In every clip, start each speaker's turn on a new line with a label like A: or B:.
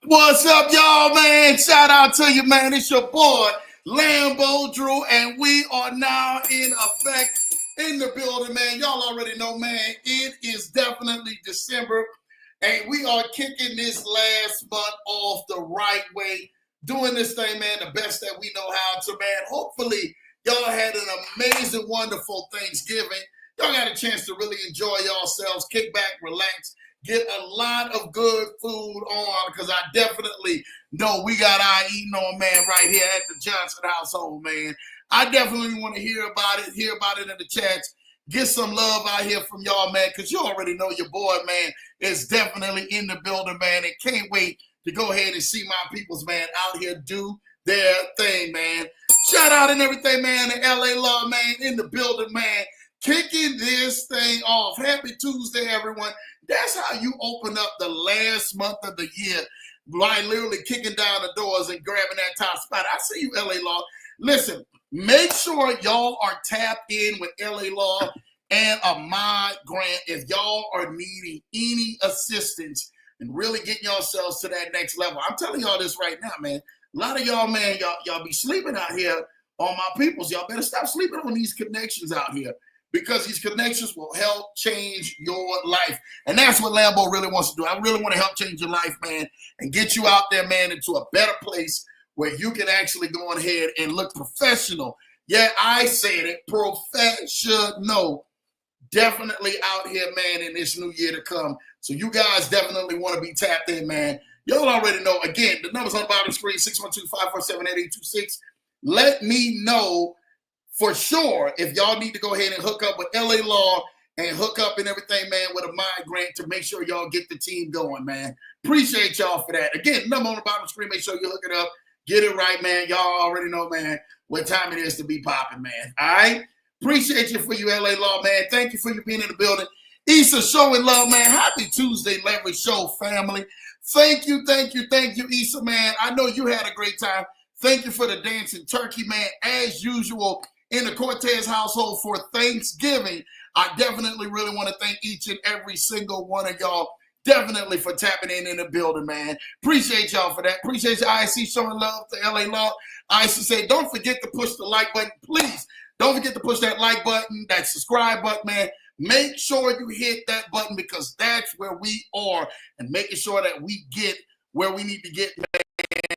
A: What's up, y'all, man? Shout out to you, man. It's your boy, Lambo Drew, and we are now in effect in the building, man. Y'all already know, man, it is definitely December, and we are kicking this last month off the right way, doing this thing, man, the best that we know how to, man. Hopefully, y'all had an amazing, wonderful Thanksgiving. Y'all got a chance to really enjoy yourselves, kick back, relax, get a lot of good food on, because I definitely know we got our eating on, man, right here at the Johnson household, man. I definitely want to hear about it in the chats. Get some love out here from y'all, man, because you already know your boy, man, is definitely in the building, man, and can't wait to go ahead and see my peoples, man, out here do their thing, man. Shout out and everything, man, to LA Law, man, in the building, man, kicking this thing off. Happy Tuesday, everyone. That's how you open up the last month of the year, like literally kicking down the doors and grabbing that top spot. I see you, LA Law. Listen, make sure y'all are tapped in with LA Law and a mod grant if y'all are needing any assistance and really getting yourselves to that next level. I'm telling y'all this right now, man. A lot of y'all, man, y'all be sleeping out here on my peoples. Y'all better stop sleeping on these connections out here, because these connections will help change your life. And that's what Lambo really wants to do. I really want to help change your life, man, and get you out there, man, into a better place where you can actually go on ahead and look professional. Yeah, I said it, professional. Definitely out here, man, in this new year to come. So you guys definitely want to be tapped in, man. Y'all already know. Again, the number's on the bottom of the screen, 612-547-8826. Let me know for sure if y'all need to go ahead and hook up with LA Law and hook up and everything, man, with a mind grant to make sure y'all get the team going, man. Appreciate y'all for that. Again, number on the bottom of the screen, make sure you hook it up. Get it right, man. Y'all already know, man, what time it is to be popping, man. All right? Appreciate you for you, LA Law, man. Thank you for you being in the building. Issa showing love, man. Happy Tuesday, Leverage Show family. Thank you, Issa, man. I know you had a great time. Thank you for the dancing turkey, man. As usual, in the Cortez household for Thanksgiving, I definitely really want to thank each and every single one of y'all definitely for tapping in the building, man. Appreciate y'all for that. Appreciate your IC showing love to LA Law. I should say, don't forget to push the like button, please. Don't forget to push that like button, that subscribe button, man. Make sure you hit that button, because that's where we are, and making sure that we get where we need to get,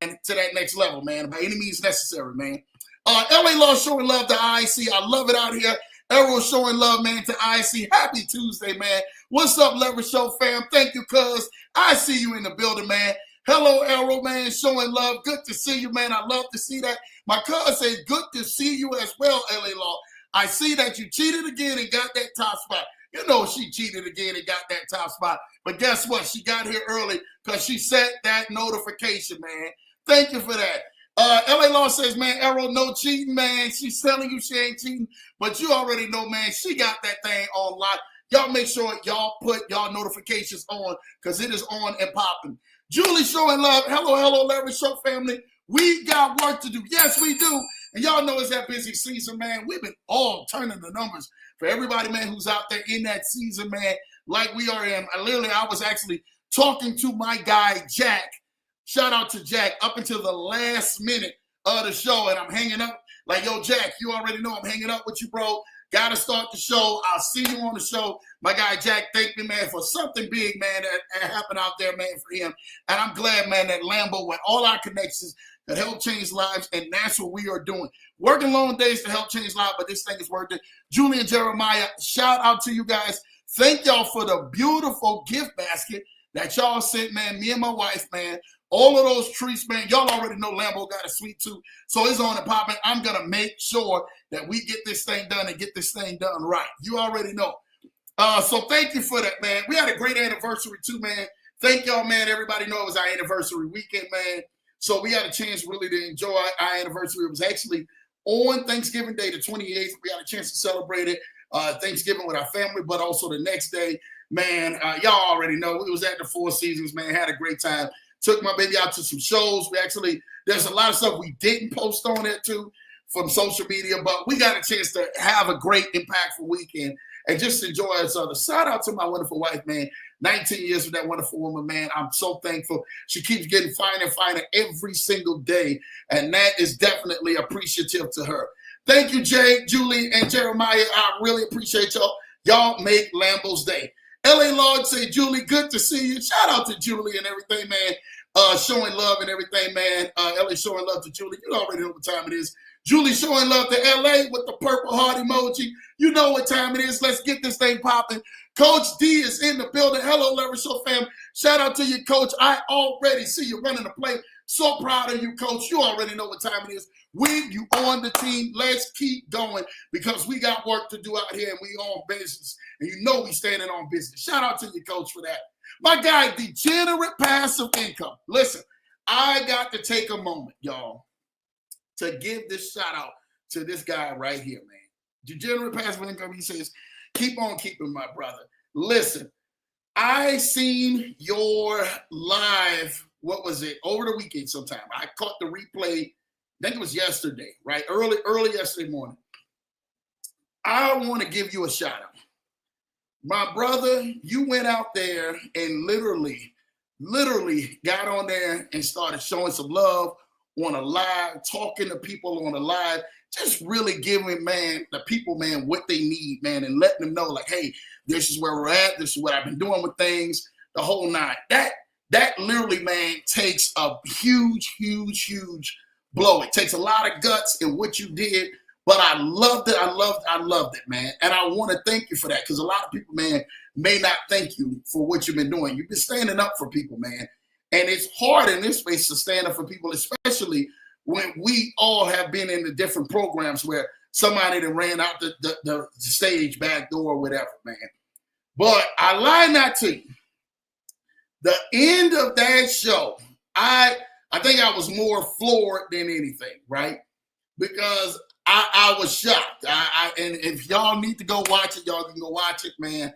A: man, to that next level, man, by any means necessary, man. LA Law showing love to IC. I love it out here. Arrow showing love, man, to IC. Happy Tuesday, man. What's up, Leverage Show fam? Thank you, cuz. I see you in the building, man. Hello, Arrow, man, showing love. Good to see you, man. I love to see that. My cuz says, good to see you as well, LA Law. I see that you cheated again and got that top spot. You know she cheated again and got that top spot. But guess what? She got here early because she set that notification, man. Thank you for that. LA Law says, man, Arrow, no cheating, man. She's telling you she ain't cheating, but you already know, man, she got that thing on lock. Y'all make sure y'all put y'all notifications on, because it is on and popping. Julie showing love. Hello, Leverage Show family. We got work to do. Yes, we do. And y'all know it's that busy season, man. We've been all turning the numbers for everybody, man, who's out there in that season, man, like we are in. I was actually talking to my guy, Jack. Shout out to Jack up until the last minute of the show, and I'm hanging up. Like, yo, Jack, you already know I'm hanging up with you, bro. Got to start the show. I'll see you on the show. My guy, Jack, thank me, man, for something big, man, that happened out there, man, for him. And I'm glad, man, that Lambo, with all our connections, that help change lives, and that's what we are doing. Working long days to help change lives, but this thing is worth it. Julie and Jeremiah, shout out to you guys. Thank y'all for the beautiful gift basket that y'all sent, man, me and my wife, man. All of those treats, man, y'all already know Lambo got a sweet tooth, so it's on and popping. I'm going to make sure that we get this thing done and get this thing done right. You already know. So thank you for that, man. We had a great anniversary, too, man. Thank y'all, man. Everybody know it was our anniversary weekend, man. So we had a chance really to enjoy our anniversary. It was actually on Thanksgiving Day, the 28th. We had a chance to celebrate it, Thanksgiving with our family, but also the next day, man, y'all already know. We was at the Four Seasons, man. Had a great time. Took my baby out to some shows. There's a lot of stuff we didn't post on it too from social media, but we got a chance to have a great, impactful weekend. and just enjoy each other. Shout out to my wonderful wife, man. 19 years with that wonderful woman, man. I'm so thankful. She keeps getting finer and finer every single day, and that is definitely appreciative to her. Thank you, Jay, Julie, and Jeremiah. I really appreciate y'all. Y'all make Lambo's day. L.A. Lord say, Julie, good to see you. Shout out to Julie and everything, man. Showing love and everything, man. L.A. showing love to Julie. You already know what time it is. Julie showing love to L.A. with the purple heart emoji. You know what time it is. Let's get this thing popping. Coach D is in the building. Hello, Leverage Show fam. Shout out to you, Coach. I already see you running the play. So proud of you, Coach. You already know what time it is. When you on the team, let's keep going because we got work to do out here and we on business. And you know we standing on business. Shout out to you, Coach, for that. My guy, Degenerate Passive Income. Listen, I got to take a moment, y'all, to give this shout out to this guy right here, man. Degenerate Passive Income, he says, keep on keeping, my brother. Listen, I seen your live, what was it, over the weekend sometime. I caught the replay, I think it was yesterday, right? Early yesterday morning. I want to give you a shout out. My brother, you went out there and literally got on there and started showing some love on a live, talking to people on a live, just really giving, man, the people, man, what they need, man, and letting them know, like, hey, this is where we're at. This is what I've been doing with things, the whole nine. That literally, man, takes a huge blow. It takes a lot of guts in what you did, but I loved it. I loved it, man. And I want to thank you for that because a lot of people, man, may not thank you for what you've been doing. You've been standing up for people, man. And it's hard in this space to stand up for people, especially when we all have been in the different programs where somebody that ran out the stage back door or whatever, man. But I lie not to you. The end of that show, I think I was more floored than anything, right? Because I was shocked. And if y'all need to go watch it, y'all can go watch it, man.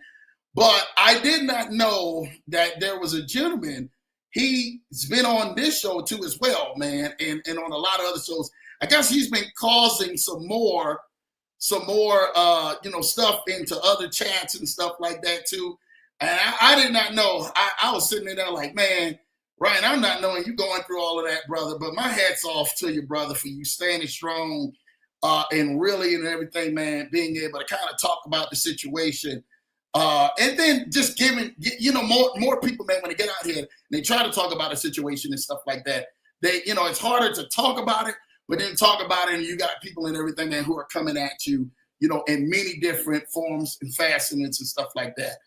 A: But I did not know that there was a gentleman. He's been on this show too as well, man, and on a lot of other shows. I guess he's been causing some more stuff into other chats and stuff like that too. And I did not know. I was sitting there like, man, Ryan, I'm not knowing you going through all of that, brother. But my hat's off to you, brother, for you standing strong and really and everything, man, being able to kind of talk about the situation. And then just giving, more people, man, when they get out here and they try to talk about a situation and stuff like that, it's harder to talk about it, but then talk about it and you got people and everything, man, who are coming at you, in many different forms and facets and stuff like that.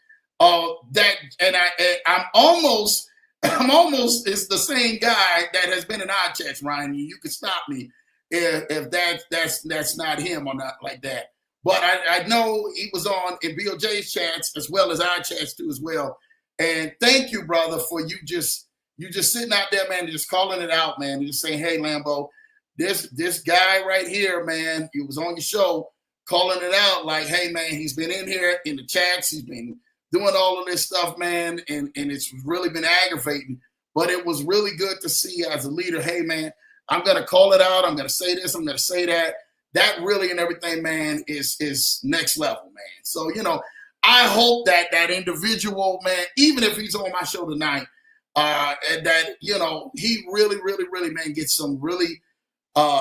A: I'm almost is the same guy that has been in our chats, Ryan. You can stop me if that's not him or not like that. But I know he was on in BOJ's chats as well as our chats too as well. And thank you, brother, for you just sitting out there, man, and just calling it out, man, and just saying, hey, Lambo, this guy right here, man, he was on your show calling it out like, hey, man, he's been in here in the chats. He's been doing all of this stuff, man, and it's really been aggravating. But it was really good to see as a leader, hey, man, I'm going to call it out. I'm going to say this. I'm going to say that. That really and everything, man, is next level, man. So, I hope that individual, man, even if he's on my show tonight, and that, he really, really, really, man, gets some really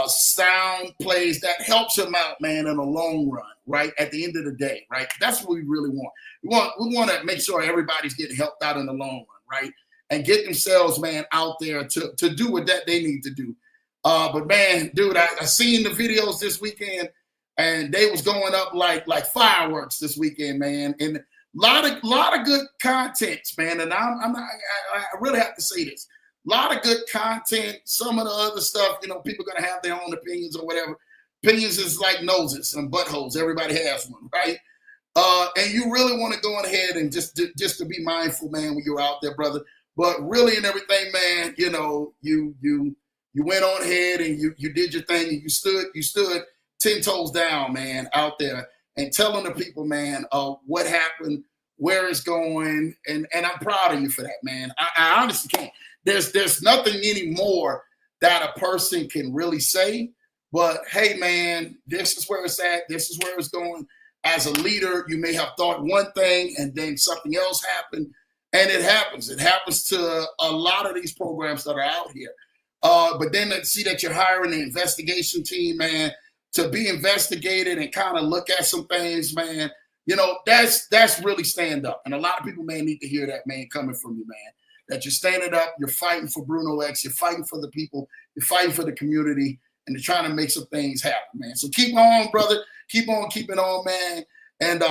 A: sound plays that helps him out, man, in the long run, right? At the end of the day, right? That's what we really want. We want to make sure everybody's getting helped out in the long run, right? And get themselves, man, out there to do what that they need to do. But man, dude, I seen the videos this weekend, and they was going up like fireworks this weekend, man. And a lot of good content, man. And I really have to say this: a lot of good content. Some of the other stuff, people are gonna have their own opinions or whatever. Opinions is like noses and buttholes. Everybody has one, right? And you really want to go ahead and just to be mindful, man, when you're out there, brother. But really, and everything, man, you went on ahead and you did your thing and you stood 10 toes down, man, out there and telling the people, man, what happened, where it's going, and I'm proud of you for that, man. I honestly can't. There's nothing anymore that a person can really say, but hey, man, this is where it's at. This is where it's going. as a leader, you may have thought one thing and then something else happened. And it happens. It happens to a lot of these programs that are out here. But then to see that you're hiring an investigation team, man, to be investigated and kind of look at some things, man, you know, that's really stand up. And a lot of people may need to hear that, man, coming from you, man, that you're standing up, you're fighting for Bruno X, you're fighting for the people, you're fighting for the community, and you're trying to make some things happen, man. So keep on, brother. Keep on keeping on, man. And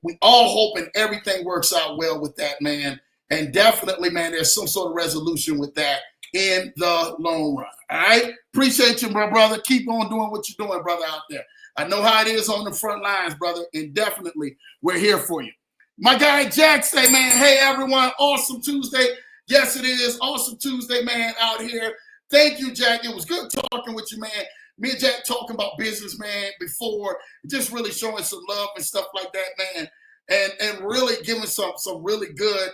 A: we all hoping everything works out well with that, man. And definitely, man, there's some sort of resolution with that in the long run. All right? Appreciate you, my brother. Keep on doing what you're doing, brother, out there. I know how it is on the front lines, brother, and definitely we're here for you. My guy Jack say, man, hey, everyone, awesome Tuesday. Yes, it is. Awesome Tuesday, man, out here. Thank you, Jack. It was good talking with you, man. Me and Jack talking about business, man, before, just really showing some love and stuff like that, man, and really giving some really good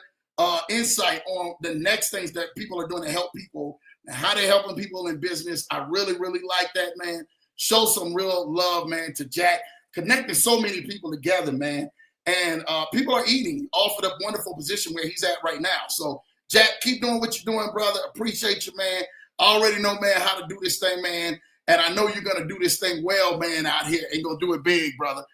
A: insight on the next things that people are doing to help people and how they're helping people in business. I really, really like that, man. Show some real love, man, to Jack. Connecting so many people together, man. And people are eating off of the wonderful position where he's at right now. So, Jack, keep doing what you're doing, brother. Appreciate you, man. I already know, man, how to do this thing, man. And I know you're going to do this thing well, man, out here. And going to do it big, brother.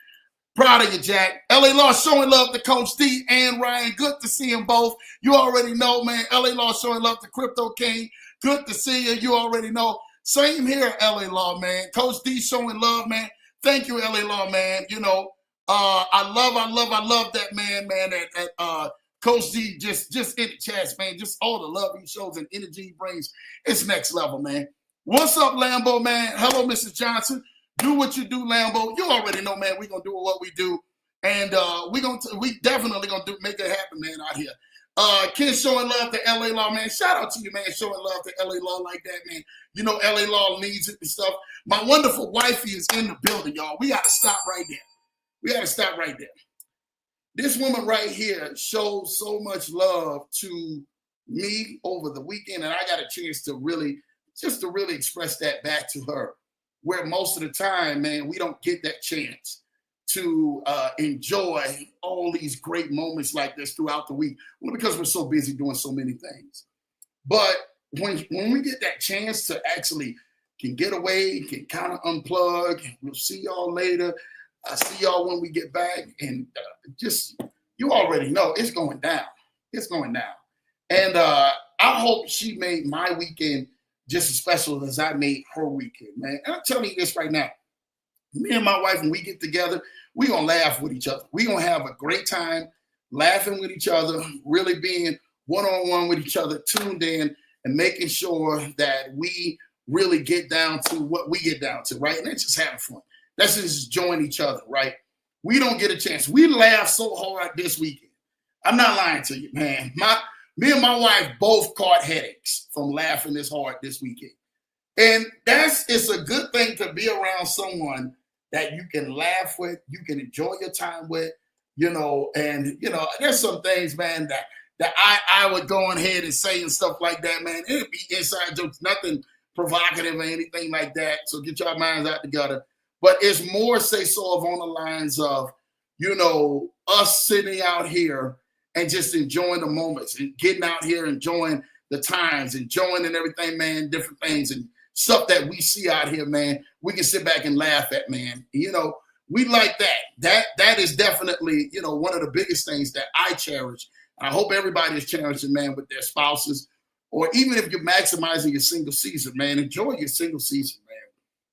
A: Proud of you, Jack. LA Law showing love to Coach D and Ryan. Good to see them both. You already know, man. LA Law showing love to Crypto King. Good to see you. You already know. Same here, LA Law, man. Coach D showing love, man. Thank you, LA Law, man. You know, I love that man, that Coach D just in the chest, man. Just all the love he shows and energy he brings. It's next level, man. What's up, Lambo, man? Hello, Mrs. Johnson. Do what you do, Lambo. You already know, man. We're gonna do what we do, and we definitely gonna make it happen, man, out here. Ken showing love to LA Law, man. Shout out to you, man, showing love to LA Law like that, man. You know, LA Law needs it and stuff. My wonderful wifey is in the building, y'all. We got to stop right there. This woman right here showed so much love to me over the weekend, and I got a chance to really express that back to her, where most of the time, man, we don't get that chance to enjoy all these great moments like this throughout the week, well, because we're so busy doing so many things. But when we get that chance to actually can get away, can kind of unplug, we'll see y'all later. I'll see y'all when we get back. And just, you already know, it's going down. It's going down. And I hope she made my weekend just as special as I made her weekend, man. And I'm telling you this right now. Me and my wife, when we get together, we're going to laugh with each other. We're going to have a great time laughing with each other, really being one-on-one with each other, tuned in, and making sure that we really get down to what we get down to, right? And it's just having fun. That's just enjoying each other, right? We don't get a chance. We laughed so hard this weekend. I'm not lying to you, man. Me and my wife both caught headaches from laughing this hard this weekend. And it's a good thing to be around someone that you can laugh with, you can enjoy your time with, you know, and, you know, there's some things, man, that I would go on ahead and say and stuff like that, man. It'd be inside jokes, nothing provocative or anything like that. So get your minds out together. But it's more, say, sort of on the lines of, you know, us sitting out here and just enjoying the moments and getting out here, enjoying the times, enjoying and everything, man, different things and stuff that we see out here, man. We can sit back and laugh at, man. You know, we like that. That is definitely, you know, one of the biggest things that I cherish. I hope everybody is cherishing, man, with their spouses, or even if you're maximizing your single season, man, enjoy your single season, man.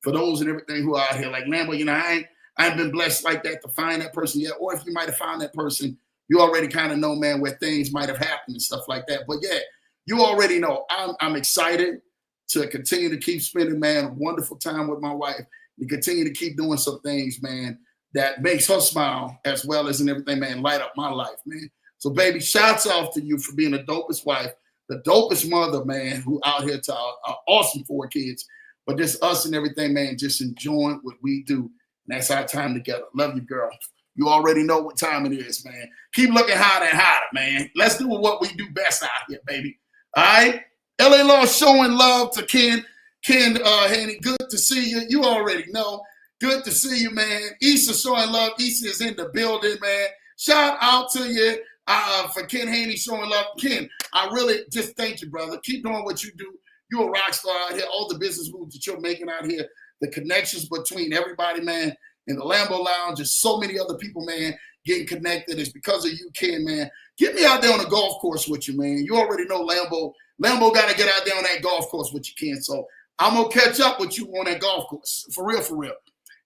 A: For those and everything who are out here, like, Lambo, you know, I ain't been blessed like that to find that person yet. Or if you might have found that person, you already kind of know, man, where things might have happened and stuff like that. But yeah, you already know I'm excited to continue to keep spending, man, a wonderful time with my wife and continue to keep doing some things, man, that makes her smile as well as and everything, man, light up my life, man. So, baby, shouts out to you for being the dopest wife, the dopest mother, man, who out here to our awesome 4 kids. But just us and everything, man, just enjoying what we do. And that's our time together. Love you, girl. You already know what time it is, man. Keep looking hotter and hotter, man. Let's do what we do best out here, baby. All right? LA Law showing love to Ken Haney. Good to see you. You already know. Good to see you, man. Issa showing love. Issa is in the building, man. Shout out to you for Ken Haney showing love. Ken, I really just thank you, brother. Keep doing what you do. You're a rock star out here. All the business moves that you're making out here, the connections between everybody, man, in the Lambo Lounge, and so many other people, man, getting connected. It's because of you, Ken, man. Get me out there on the golf course with you, man. You already know Lambo. Lambo got to get out there on that golf course with you, Ken. So I'm going to catch up with you on that golf course. For real, for real.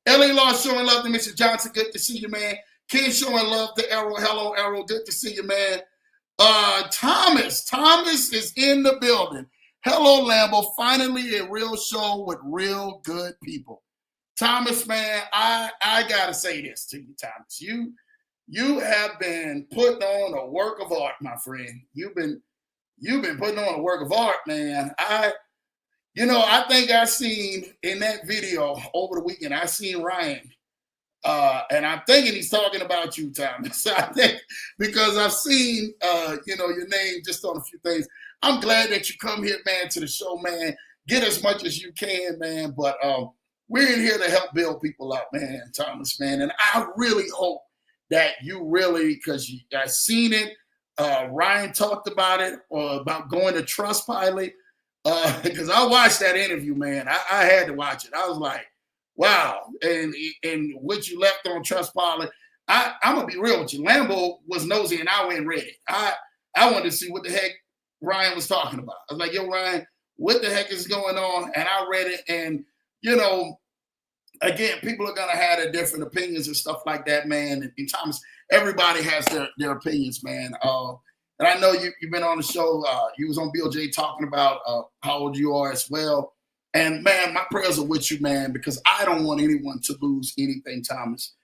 A: L.A. Law showing love to Mr. Johnson. Good to see you, man. Ken showing love to Arrow. Hello, Arrow. Good to see you, man. Thomas is in the building. Hello, Lambo. Finally, a real show with real good people. Thomas, man, I gotta say this to you, Thomas. You have been putting on a work of art, my friend. You've been putting on a work of art, man. I think I seen in that video over the weekend, I seen Ryan. And I'm thinking he's talking about you, Thomas. I think because I've seen, your name just on a few things. I'm glad that you come here, man, to the show, man. Get as much as you can, man. But we're in here to help build people up, man, Thomas, man. And I really hope that you really, because I seen it. Ryan talked about it, about going to Trustpilot. Because I watched that interview, man. I had to watch it. I was like, wow. And what you left on Trustpilot, I'm going to be real with you. Lambo was nosy and I went and read it. I wanted to see what the heck Ryan was talking about. I was like, yo, Ryan, what the heck is going on? And I read it. And, again, people are going to have their different opinions and stuff like that, man. And Thomas, everybody has their opinions, man. And I know you've been on the show. You was on BLJ talking about how old you are as well. And, man, my prayers are with you, man, because I don't want anyone to lose anything, Thomas,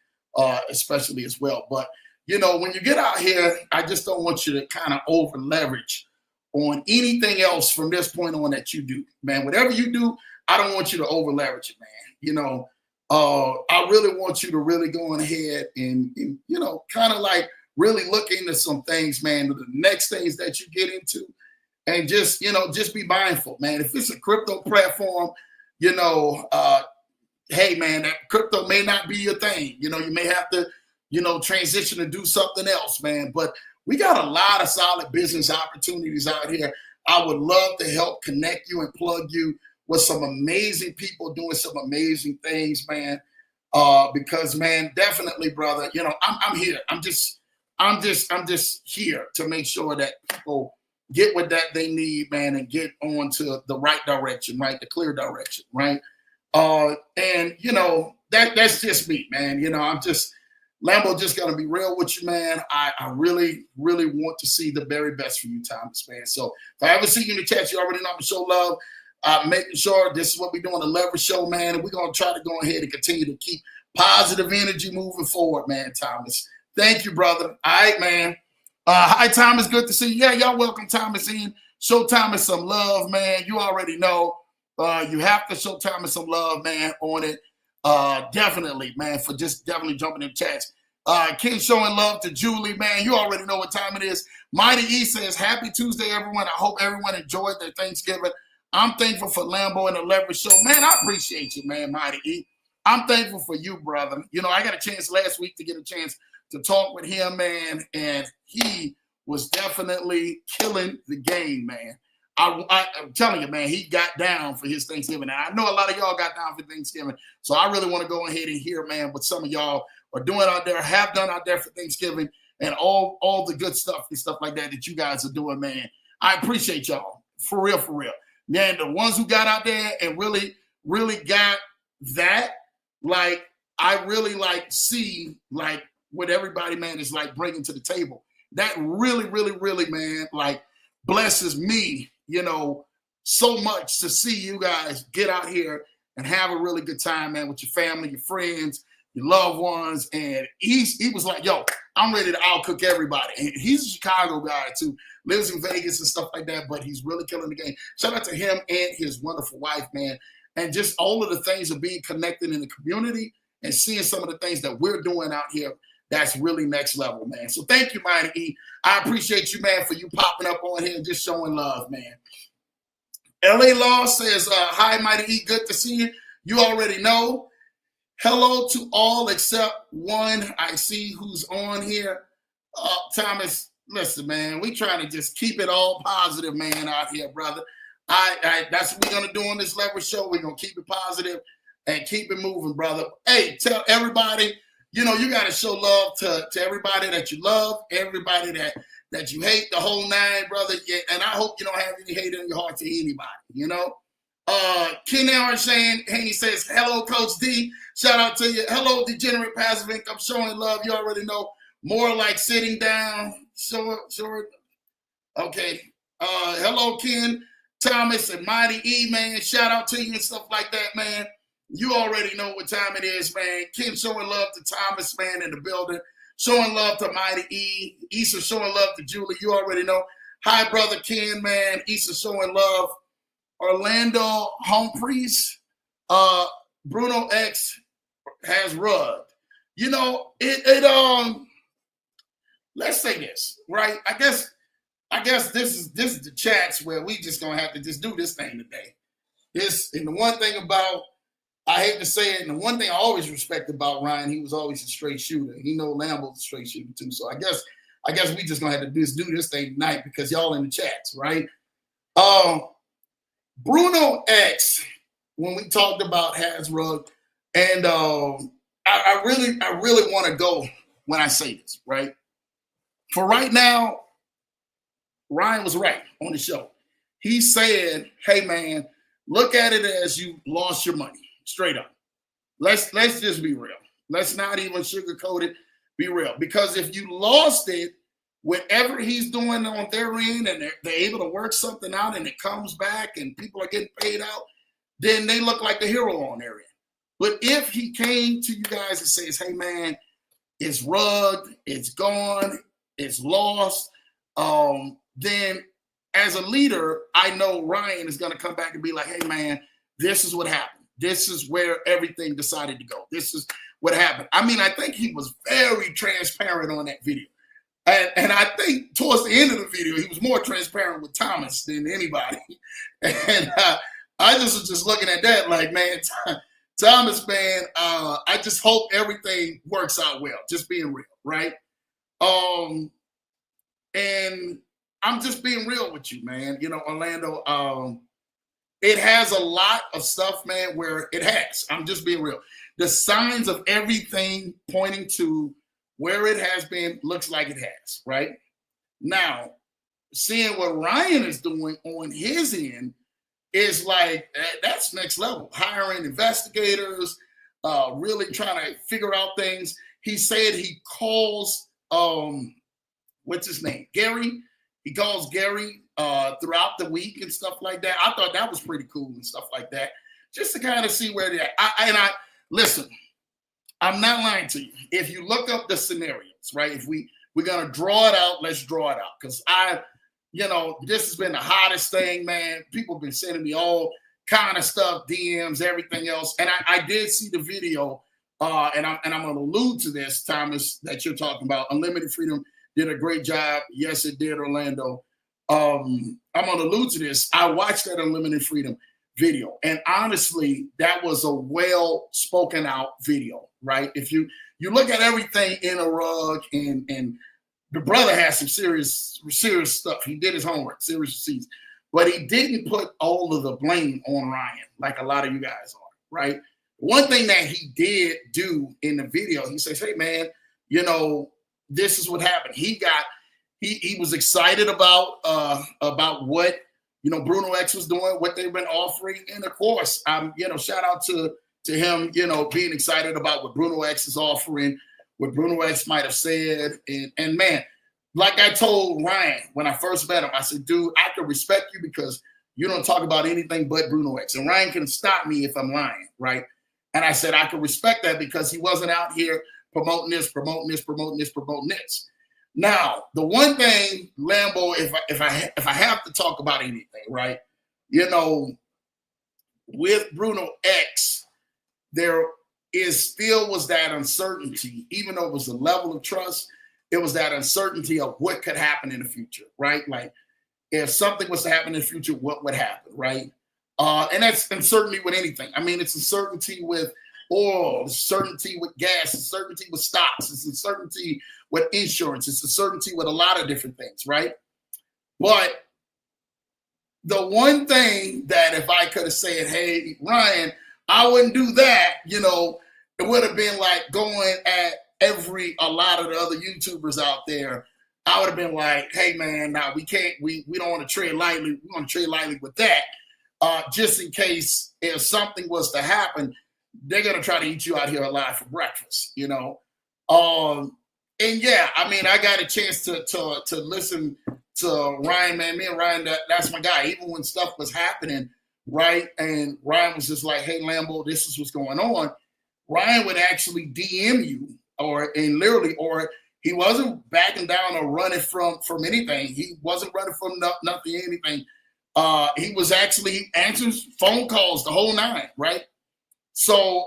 A: especially as well. But, when you get out here, I just don't want you to kind of over-leverage on anything else from this point on that you do. Man, whatever you do, I don't want you to over-leverage it, man. I really want you to really go on ahead and kind of like really look into some things, man, the next things that you get into. And just be mindful, man. If it's a crypto platform, hey, man, that crypto may not be your thing. You may have to, transition and do something else, man. But we got a lot of solid business opportunities out here. I would love to help connect you and plug you with some amazing people doing some amazing things, man. Because, man, definitely, brother, I'm here. I'm just here to make sure that people get what that they need, man, and get on to the right direction, right? The clear direction, right? And that's just me, man. Lambo just gonna be real with you, man. I really, really want to see the very best for you, Thomas, man. So if I ever see you in the chat, you already know I'm show love. Making sure this is what we're doing, the Leverage Show, man. And we're gonna try to go ahead and continue to keep positive energy moving forward, man, Thomas. Thank you, brother. All right, man. Hi, Thomas. Good to see you. Yeah, y'all welcome Thomas in. Show Thomas some love, man. You already know. You have to show Thomas some love, man, on it. Definitely, man, for just definitely jumping in chats. Ken showing love to Julie, man. You already know what time it is. Mighty E says, happy Tuesday, everyone. I hope everyone enjoyed their Thanksgiving. I'm thankful for Lambo and the Leverage Show. Man, I appreciate you, man, Mighty E. I'm thankful for you, brother. I got a chance last week to get a chance to talk with him, man, and he was definitely killing the game, man. I'm telling you, man, he got down for his Thanksgiving. And I know a lot of y'all got down for Thanksgiving. So I really want to go ahead and hear, man, what some of y'all are doing out there, have done out there for Thanksgiving, and all the good stuff and stuff like that you guys are doing, man. I appreciate y'all. For real, for real. Man, the ones who got out there and really, really got that, like, I really, see, what everybody, man, is, bringing to the table. That really, really, really, man, blesses me, so much to see you guys get out here and have a really good time, man, with your family, your friends, your loved ones. And he was like, yo, I'm ready to outcook everybody. And he's a Chicago guy, too. Lives in Vegas and stuff like that, but he's really killing the game. Shout out to him and his wonderful wife, man. And just all of the things of being connected in the community and seeing some of the things that we're doing out here. That's really next level, man. So thank you, Mighty E. I appreciate you, man, for you popping up on here and just showing love, man. LA Law says, hi, Mighty E. Good to see you. You already know. Hello to all except one I see who's on here. Thomas, listen, man, we trying to just keep it all positive, man, out here, brother. That's what we're gonna do on this leverage show. We're gonna keep it positive and keep it moving, brother. Hey, tell everybody, you gotta show love to everybody that you love, everybody that you hate, the whole nine, brother. Yeah, and I hope you don't have any hate in your heart to anybody, Ken R. Shane Haney says, hello, Coach D. Shout out to you. Hello, Degenerate Passive Income. Showing love. You already know. More like sitting down. Sure. Okay. Hello, Ken, Thomas, and Mighty E, man. Shout out to you and stuff like that, man. You already know what time it is, man. Ken showing love to Thomas, man, in the building. Showing love to Mighty E. Issa showing love to Julie. You already know. Hi, brother Ken, man. Issa showing love. Orlando Humphreys, Bruno X has rugged. Let's say this, right? I guess this is the chats where we just gonna have to just do this thing today. And the one thing about, I hate to say it, and the one thing I always respect about Ryan, he was always a straight shooter. He know Lambo's a straight shooter too. So I guess we just gonna have to do this thing tonight because y'all in the chats, right? Bruno X, when we talked about has rugged, and I really want to go when I say this, right? For right now, Ryan was right on the show. He said, hey man, look at it as you lost your money. Straight up. Let's just be real. Let's not even sugarcoat it. Be real. Because if you lost it, whatever he's doing on their end and they're able to work something out and it comes back and people are getting paid out, then they look like the hero on their end. But if he came to you guys and says, hey man, it's rugged, it's gone, it's lost, then as a leader, I know Ryan is going to come back and be like, hey man, this is what happened. This is where everything decided to go. This is what happened. I mean, I think he was very transparent on that video. And I think towards the end of the video, he was more transparent with Thomas than anybody. And I just was just looking at that like, man, Thomas, man, I just hope everything works out well. Just being real, right? And I'm just being real with you, man. Orlando, it has a lot of stuff, man, where it has. I'm just being real. The signs of everything pointing to where it has been looks like it has, right? Now, seeing what Ryan is doing on his end is like, that's next level. Hiring investigators, really trying to figure out things. He said he calls, what's his name? Gary. He calls Gary throughout the week and stuff like that. I thought that was pretty cool and stuff like that. Just to kind of see where they're at. Listen, I'm not lying to you. If you look up the scenarios, right? If we're going to draw it out, let's draw it out. Because this has been the hottest thing, man. People have been sending me all kind of stuff, DMs, everything else. And I did see the video, and I'm going to allude to this, Thomas, that you're talking about. Unlimited Freedom did a great job. Yes, it did, Orlando. I'm going to allude to this. I watched that Unlimited Freedom video. And honestly, that was a well-spoken out video, right? If you look at everything in a rug, and the brother has some serious stuff. He did his homework, serious receipts. But he didn't put all of the blame on Ryan, like a lot of you guys are, right? One thing that he did do in the video, he says, hey, man, this is what happened. He was excited about what Bruno X was doing, what they've been offering, and of course, shout out to him, being excited about what Bruno X is offering, what Bruno X might have said, and man, like I told Ryan when I first met him, I said, dude, I can respect you because you don't talk about anything but Bruno X, and Ryan can stop me if I'm lying, right? And I said I can respect that because he wasn't out here promoting this. Now, the one thing, Lambo, if I have to talk about anything, right? With Bruno X, there still was that uncertainty, even though it was a level of trust, it was that uncertainty of what could happen in the future, right? Like if something was to happen in the future, what would happen, right? And that's uncertainty with anything. I mean, it's uncertainty with oil, it's certainty with gas, it's certainty with stocks, it's a certainty with insurance, it's a certainty with a lot of different things, right? But the one thing that if I could have said, hey, Ryan, I wouldn't do that, you know, it would have been like going at a lot of the other YouTubers out there. I would have been like, hey man, now we don't want to tread lightly. We want to tread lightly with that. Just in case if something was to happen, they're gonna try to eat you out here alive for breakfast, you know. And yeah, I mean, I got a chance to listen to Ryan, man. Me and Ryan, that's my guy. Even when stuff was happening, right? And Ryan was just like, hey, Lambo, this is what's going on. Ryan would actually DM you or he wasn't backing down or running from anything. He wasn't running from nothing, anything. He was actually answering phone calls the whole nine, right? So,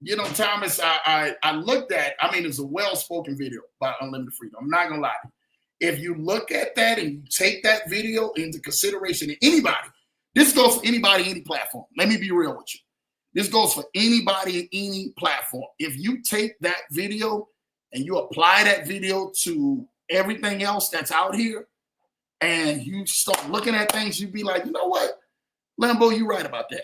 A: you know, Thomas, I looked at, I mean, it's a well-spoken video by Unlimited Freedom. I'm not gonna lie. If you look at that and you take that video into consideration, anybody, this goes for anybody, any platform. Let me be real with you. This goes for anybody, any platform. If you take that video and you apply that video to everything else that's out here, and you start looking at things, you'd be like, you know what, Lambo, you're right about that.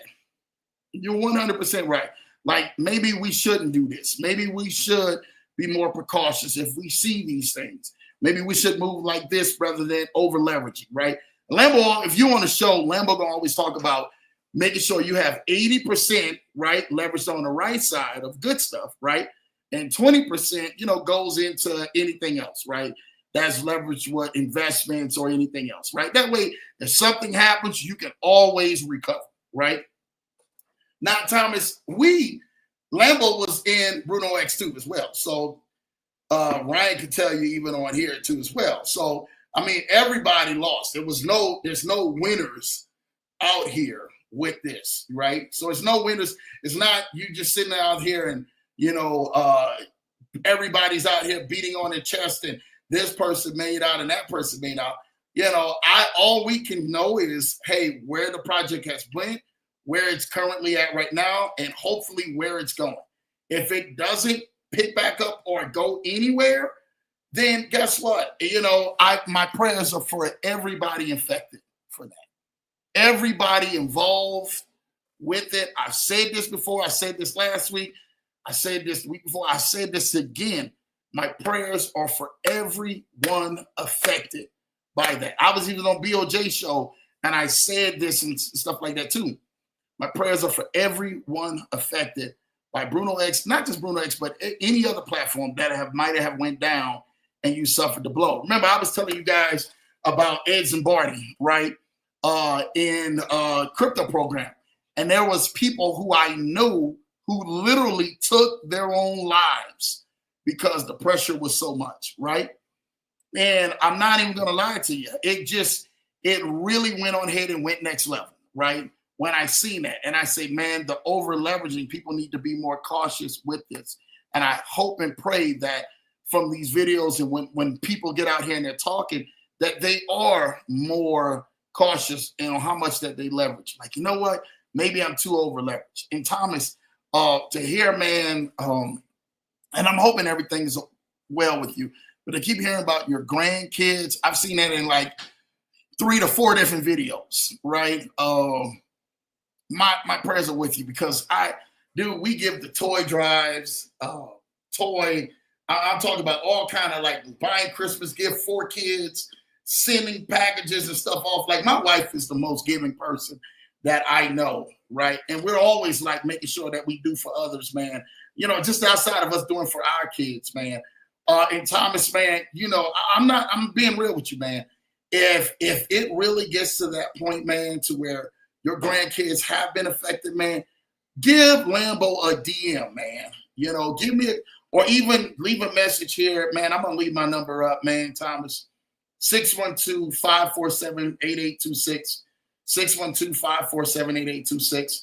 A: You're 100% right. Like, maybe we shouldn't do this. Maybe we should be more precautious if we see these things. Maybe we should move like this rather than over leveraging, right? Lambo, if you on the show, Lambo gonna always talk about making sure you have 80%, right, leveraged on the right side of good stuff, right? And 20%, you know, goes into anything else, right? That's leverage what investments or anything else, right? That way, if something happens, you can always recover, right? Now, Thomas, Lambo was in Bruno X too as well. So Ryan can tell you even on here too as well. So, I mean, everybody lost. There's no winners out here with this, right? So it's no winners. It's not you just sitting out here and, you know, everybody's out here beating on their chest and this person made out and that person made out. You know, all we can know is, hey, where the project has went, where it's currently at right now, and hopefully where it's going. If it doesn't pick back up or go anywhere, then guess what? You know, my prayers are for everybody infected for that. Everybody involved with it. I've said this before. I said this last week. I said this the week before. I said this again. My prayers are for everyone affected by that. I was even on BOJ show and I said this and stuff like that too. My prayers are for everyone affected by Bruno X, not just Bruno X, but any other platform that might have went down and you suffered the blow. Remember, I was telling you guys about Ed Zimbardi, right? In crypto program. And there was people who I knew who literally took their own lives because the pressure was so much, right? And I'm not even gonna lie to you. It really went on ahead and went next level, right? When I seen that, and I say, man, the over leveraging, people need to be more cautious with this. And I hope and pray that from these videos and when people get out here and they're talking, that they are more cautious in how much that they leverage. Like, you know what? Maybe I'm too over leveraged. And Thomas, to hear, man, and I'm hoping everything is well with you, but to keep hearing about your grandkids, I've seen that in like 3 to 4 different videos, right? My prayers are with you because we give the toy drives, I'm talking about all kind of like buying Christmas gift for kids, sending packages and stuff off. Like my wife is the most giving person that I know, right? And we're always like making sure that we do for others, man. You know, just outside of us doing for our kids, man. And Thomas, man, you know, I'm being real with you, man. If it really gets to that point, man, to where your grandkids have been affected, man, give Lambo a DM, man. You know, give me or even leave a message here, man. I'm gonna leave my number up, man, Thomas. 612-547-8826. 612-547-8826.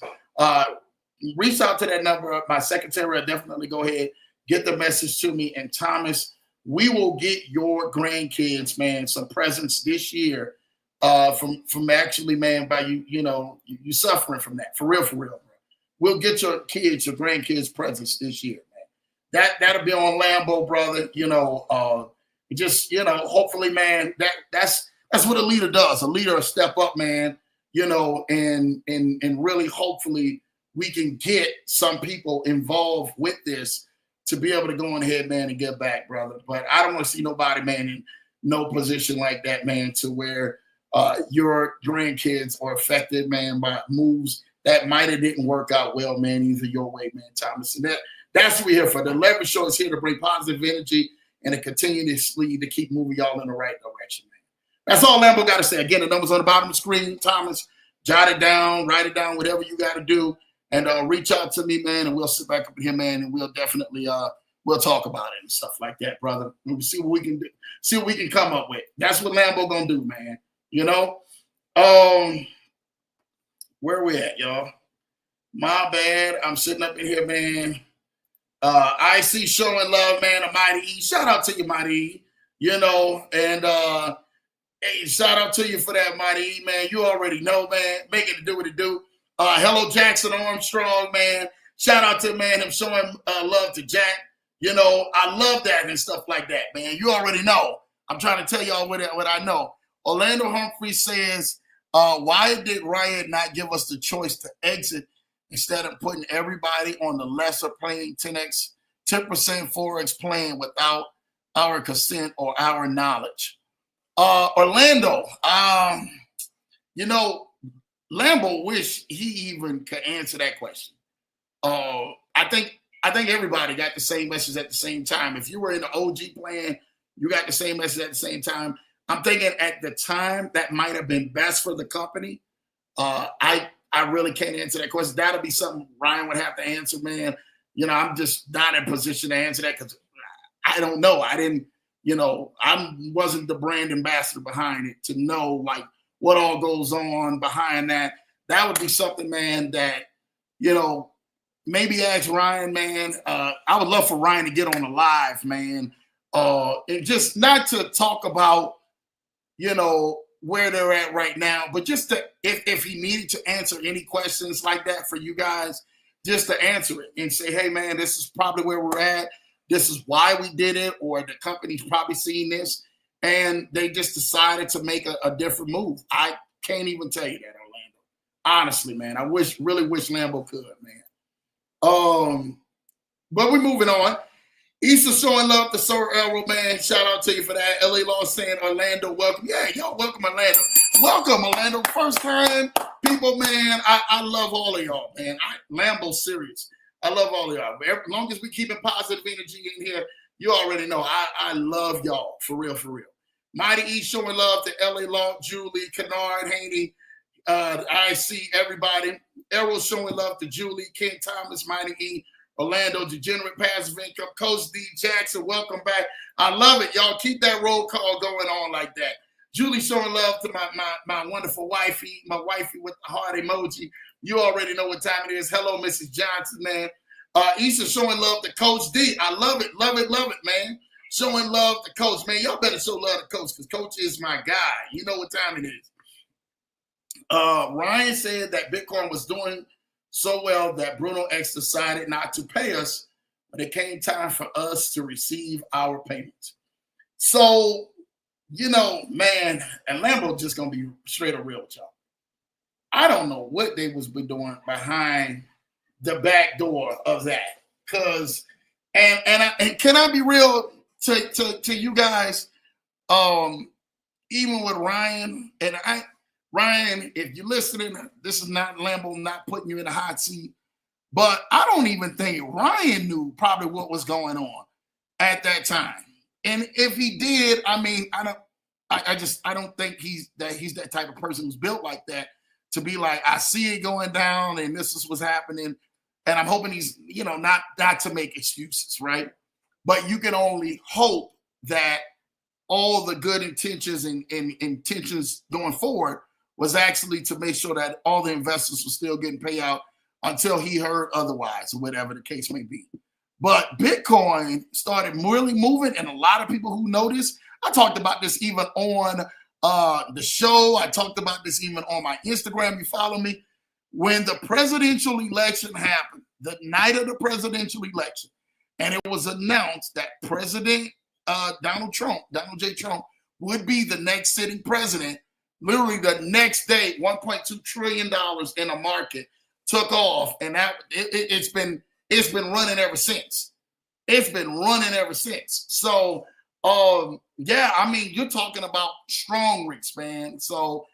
A: Reach out to that number. My secretary will definitely go ahead, get the message to me. And Thomas, we will get your grandkids, man, some presents this year from actually, man, by you, you know, you suffering from that. For real, bro. we'll get your kids, your grandkids presents this year, man. That'll be on Lambo, brother. Just hopefully, man. That's what a leader does. A leader will step up, man. And really, hopefully, we can get some people involved with this to be able to go on ahead, man, and get back, brother. But I don't want to see nobody, man, in no position like that, man, to where your grandkids are affected, man, by moves that might have didn't work out well, man, either your way, man, Thomas. And that's what we're here for. The Leverage Show is here to bring positive energy and to continuously to keep moving y'all in the right direction, man. That's all Lambo got to say. Again, the number's on the bottom of the screen. Thomas, jot it down, write it down, whatever you got to do. And reach out to me, man, and we'll sit back up here, man, and we'll definitely we'll talk about it and stuff like that, brother. We'll see what we can do, see what we can come up with. That's what Lambo gonna do, man. Where we at, y'all? My bad. I'm sitting up in here, man. I see showing love, man. A Mighty E. Shout out to you, Mighty E. And hey, shout out to you for that, Mighty E, man. You already know, man. Make it do what it do. Hello, Jackson Armstrong, man. Shout out to, man, him showing love to Jack. I love that and stuff like that, man. You already know. I'm trying to tell y'all what I know. Orlando Humphrey says, why did Ryan not give us the choice to exit instead of putting everybody on the lesser playing 10% Forex plan without our consent or our knowledge? Orlando, Lambo wish he even could answer that question. I think everybody got the same message at the same time. If you were in the OG plan, you got the same message at the same time. I'm thinking at the time that might have been best for the company. I really can't answer that question. That'll be something Ryan would have to answer, man. I'm just not in a position to answer that because I don't know. I didn't, I wasn't the brand ambassador behind it to know like what all goes on behind that. That would be something, man, that, maybe ask Ryan, man. I would love for Ryan to get on the live, man. And just not to talk about, where they're at right now, but just to, if he needed to answer any questions like that for you guys, just to answer it and say, hey, man, this is probably where we're at. This is why we did it, or the company's probably seen this, and they just decided to make a different move. I can't even tell you that, Orlando. Honestly, man, I really wish Lambo could, man. But we're moving on. Easter showing love to Sir Errol, man. Shout out to you for that. LA Law saying Orlando, welcome. Yeah, y'all welcome Orlando. Welcome, Orlando. First time, people, man. I love all of y'all, man. Lambo's serious. I love all of y'all. As long as we keeping positive energy in here, you already know. I love y'all. For real, for real. Mighty E showing love to LA Law, Julie, Kennard, Haney. I see everybody. Errol showing love to Julie, Ken Thomas, Mighty E, Orlando, Degenerate Passive Income, Coach D Jackson, welcome back. I love it. Y'all keep that roll call going on like that. Julie showing love to my wonderful wifey, my wifey with the heart emoji. You already know what time it is. Hello, Mrs. Johnson, man. Issa showing love to Coach D. I love it, man. Showing love to Coach, man. Y'all better show love to Coach because Coach is my guy. You know what time it is. Ryan said that Bitcoin was doing so well that Bruno X decided not to pay us, but it came time for us to receive our payments. So, man, and Lambo just gonna be straight up real with y'all. I don't know what they was been doing behind the back door of that, cause and can I be real to you guys? Even with Ryan and Ryan, if you're listening, this is not Lambo, not putting you in a hot seat, but I don't even think Ryan knew probably what was going on at that time. And if he did, I mean, I don't think he's that type of person who's built like that to be like, I see it going down and this is what's happening. And I'm hoping he's, not to make excuses, right? But you can only hope that all the good intentions and intentions going forward was actually to make sure that all the investors were still getting payout until he heard otherwise, or whatever the case may be. But Bitcoin started really moving, and a lot of people who noticed, I talked about this even on the show. I talked about this even on my Instagram. You follow me? when the presidential election happened, the night of the presidential election, and it was announced that President Donald J. Trump, would be the next sitting president, literally the next day, $1.2 trillion in the market took off, and that it's been running ever since. It's been running ever since. So, yeah, I mean, you're talking about strong REITs, man. So,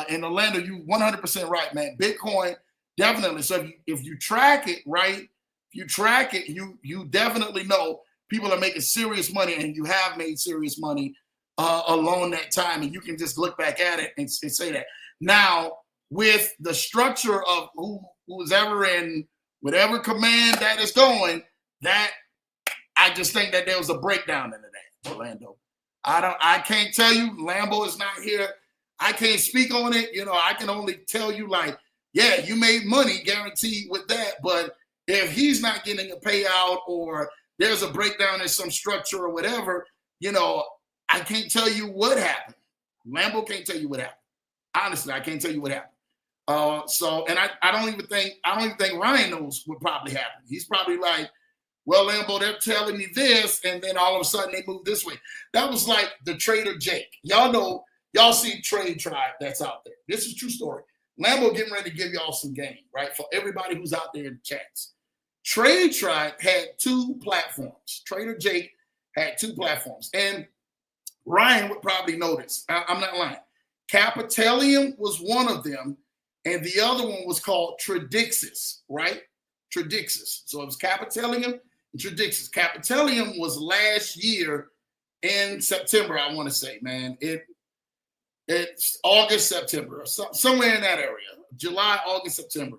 A: in Orlando, you 100% right, man. Bitcoin, definitely. So if you track it, right, if you track it, you definitely know people are making serious money, and you have made serious money along that time, and you can just look back at it and say that. Now, with the structure of who's ever in whatever command that is going, that I just think that there was a breakdown into that, Orlando. I can't tell you. Lambo is not here. I can't speak on it. You know, I can only tell you, like, yeah, you made money guaranteed with that. But if he's not getting a payout, or there's a breakdown in some structure or whatever, you know, I can't tell you what happened. Lambo can't tell you what happened. Honestly, I can't tell you what happened. So, and I don't even think Ryan knows what probably happened. He's probably like, well, Lambo, they're telling me this, and then all of a sudden they move this way. That was like the Trader Jake. Y'all know. Y'all see Trade Tribe that's out there. This is a true story. Lambo getting ready to give y'all some game, right? For everybody who's out there in the chats. Trade Tribe had 2 platforms. Trader Jake had 2 platforms. And Ryan would probably know this. I'm not lying. Capitalium was one of them, and the other one was called Tradixis, right? Tradixis. So it was Capitalium and Tradixis. Capitalium was last year in September, I want to say, man. It's August, September, somewhere in that area. July, August, September.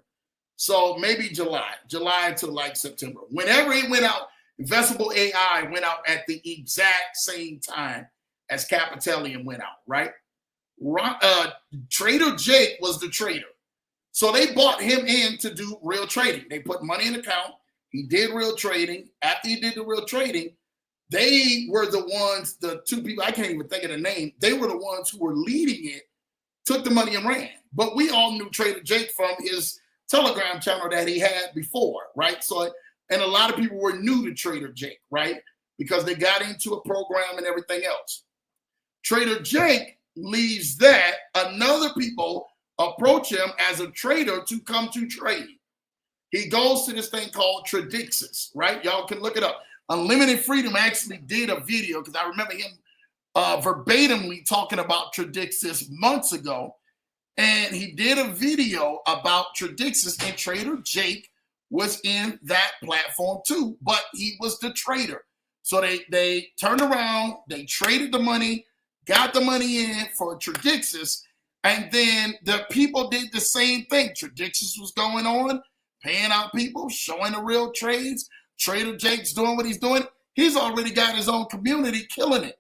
A: So maybe July to like September. Whenever it went out, Investable AI went out at the exact same time as Capitalium went out, right? Trader Jake was the trader. So they bought him in to do real trading. They put money in the account. He did real trading. After he did the real trading, they were the ones, the 2 people, I can't even think of the name. They were the ones who were leading it, took the money and ran. But we all knew Trader Jake from his Telegram channel that he had before, right? So, and a lot of people were new to Trader Jake, right? Because they got into a program and everything else. Trader Jake leaves that. Another people approach him as a trader to come to trade. He goes to this thing called Tradixis, right? Y'all can look it up. Unlimited Freedom actually did a video, because I remember him verbatimly talking about Tradixis months ago. And he did a video about Tradixis, and Trader Jake was in that platform too, but he was the trader. So they turned around, they traded the money, got the money in for Tradixis, and then the people did the same thing. Tradixis was going on, paying out people, showing the real trades. Trader Jake's doing what he's doing. He's already got his own community killing it.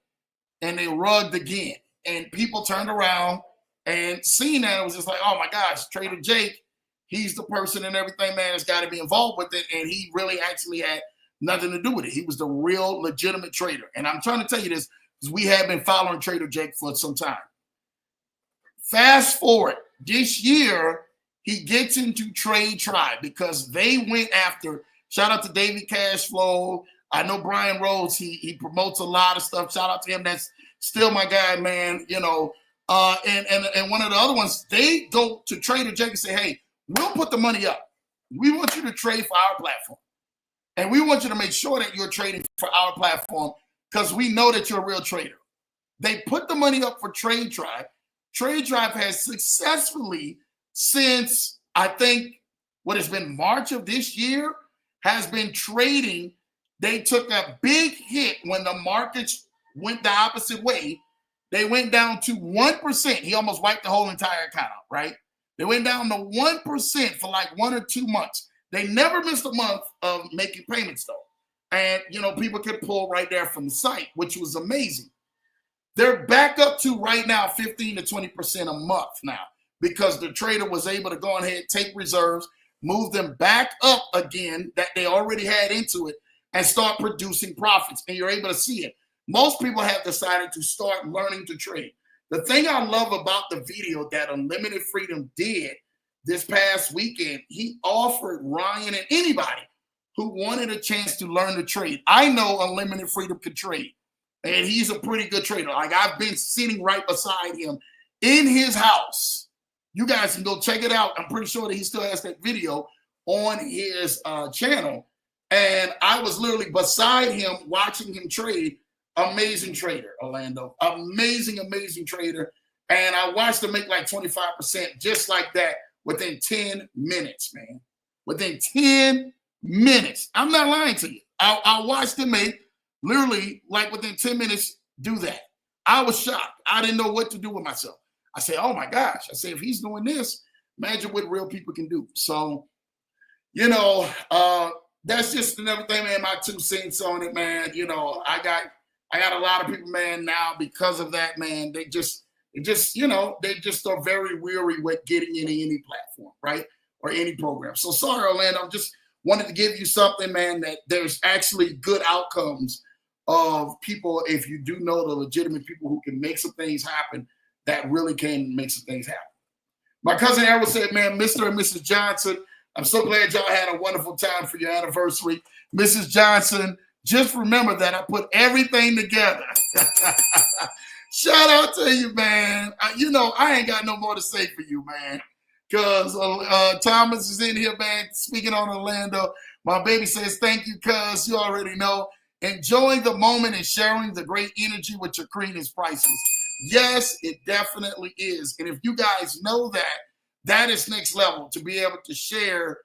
A: And they rugged again. And people turned around and seeing that, it was just like, oh my gosh, Trader Jake, he's the person and everything, man, that's got to be involved with it. And he really actually had nothing to do with it. He was the real legitimate trader. And I'm trying to tell you this because we have been following Trader Jake for some time. Fast forward, this year, he gets into Trade Tribe because they went after. Shout out to David Cashflow. I know Brian Rhodes. He promotes a lot of stuff. Shout out to him. That's still my guy, man. You know, and one of the other ones, they go to Trader Jake and say, hey, we'll put the money up. We want you to trade for our platform. And we want you to make sure that you're trading for our platform because we know that you're a real trader. They put the money up for Trade Tribe. Trade Tribe has successfully, since I think what has been March of this year, has been trading. They took a big hit when the markets went the opposite way. They went down to 1%. He almost wiped the whole entire account out, right? They went down to 1% for like 1 or 2 months. They never missed a month of making payments, though. And, you know, people could pull right there from the site, which was amazing. They're back up to right now 15 to 20% a month now because the trader was able to go ahead, take reserves, move them back up again that they already had into it and start producing profits. And you're able to see it. Most people have decided to start learning to trade. The thing I love about the video that Unlimited Freedom did, this past weekend, he offered Ryan and anybody who wanted a chance to learn to trade. I know Unlimited Freedom can trade, and he's a pretty good trader. Like, I've been sitting right beside him in his house. You guys can go check it out. I'm pretty sure that he still has that video on his channel. And I was literally beside him watching him trade. Amazing trader, Orlando. Amazing, amazing trader. And I watched him make like 25% just like that within 10 minutes, man. Within 10 minutes. I'm not lying to you. I watched him make literally like within 10 minutes do that. I was shocked. I didn't know what to do with myself. I said, oh my gosh. I said, if he's doing this, imagine what real people can do. So, you know, that's just another thing, man. My 2 cents on it, man. You know, I got a lot of people, man, now because of that, man. They just, you know, they just are very weary with getting into any platform, right? Or any program. So sorry, Orlando. I just wanted to give you something, man, that there's actually good outcomes of people, if you do know the legitimate people who can make some things happen, that really can make some things happen. My cousin Errol said, man, Mr. and Mrs. Johnson, I'm so glad y'all had a wonderful time for your anniversary. Mrs. Johnson, just remember that I put everything together. Shout out to you, man. You know, I ain't got no more to say for you, man. Because Thomas is in here, man, speaking on Orlando. My baby says, thank you, cuz. You already know. Enjoying the moment and sharing the great energy with your cream is priceless. Yes, it definitely is. And if you guys know that, that is next level, to be able to share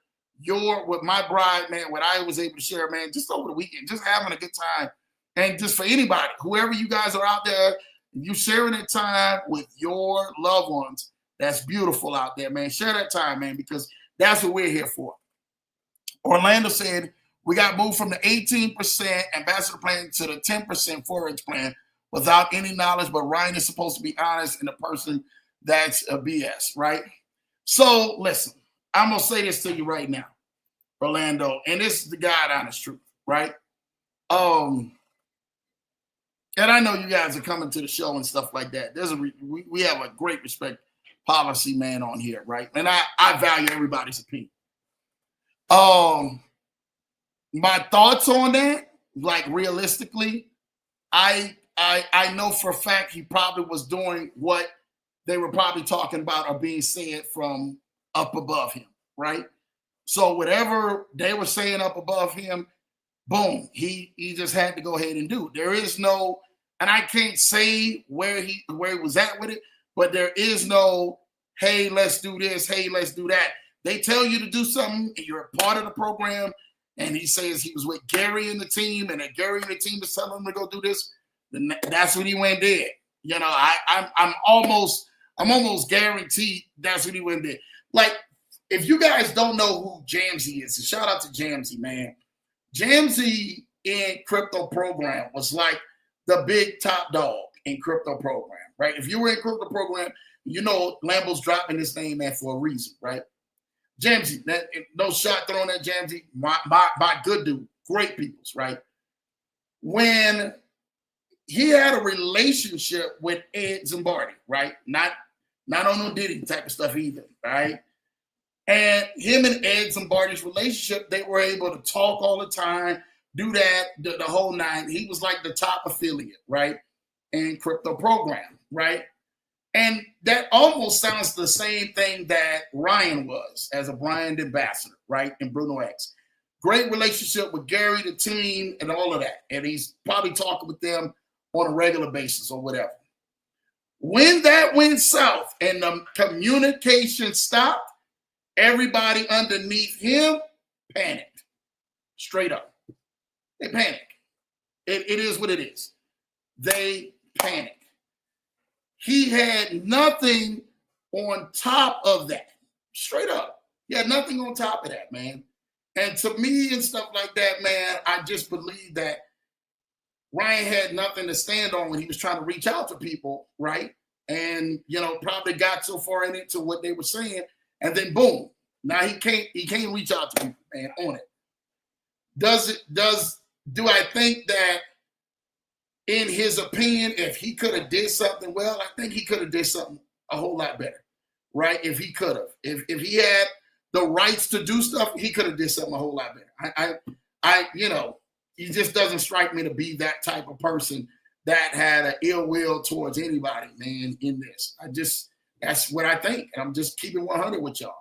A: with my bride, man, what I was able to share, man, just over the weekend, just having a good time. And just for anybody, whoever you guys are out there, you sharing that time with your loved ones, that's beautiful out there, man. Share that time, man, because that's what we're here for. Orlando said, we got moved from the 18% ambassador plan to the 10% Forex plan without any knowledge, but Ryan is supposed to be honest and the person that's a BS, right? So listen, I'm going to say this to you right now, Orlando, and this is the God honest truth, right? And I know you guys are coming to the show and stuff like that. We have a great respect policy, man, on here, right? And I value everybody's opinion. My thoughts on that, like realistically, I know for a fact he probably was doing what they were probably talking about or being said from up above him, right? So whatever they were saying up above him, boom, he just had to go ahead and do it. There is no, and I can't say where he was at with it, but there is no, hey, let's do this, hey, let's do that. They tell you to do something, and you're a part of the program, and he says he was with Gary and the team, and that Gary and the team is telling him to go do this, then that's what he went and did. You know, I'm almost guaranteed that's what he went and did. Like, if you guys don't know who Jamsey is, shout out to Jamsey, man. Jamsey in crypto program was like the big top dog in crypto program, right? If you were in crypto program, you know Lambo's dropping this name, man, for a reason, right? Jamsey, no shot thrown at Jamsey, my good dude, great peoples, right? When he had a relationship with Ed Zimbardi, right? Not on no Diddy type of stuff either, right? And him and Ed Zimbardi's relationship, they were able to talk all the time, do that, the whole nine. He was like the top affiliate, right? In crypto program, right? And that almost sounds the same thing that Ryan was as a brand ambassador, right? In Bruno X. Great relationship with Gary, the team, and all of that. And he's probably talking with them on a regular basis or whatever. When that went south and the communication stopped, everybody underneath him panicked. Straight up. They panic. It is what it is. They panic. He had nothing on top of that. Straight up. He had nothing on top of that, man. And to me and stuff like that, man, I just believe that Ryan had nothing to stand on when he was trying to reach out to people, right? And, you know, probably got so far in it to what they were saying. And then boom, now he can't reach out to people, man, on it. Do I think that in his opinion, if he could have did something well, I think he could have did something a whole lot better. right? If he could have, if he had the rights to do stuff, he could have did something a whole lot better. You know, he just doesn't strike me to be that type of person that had an ill will towards anybody, man, in this. That's what I think. And I'm just keeping 100 with y'all.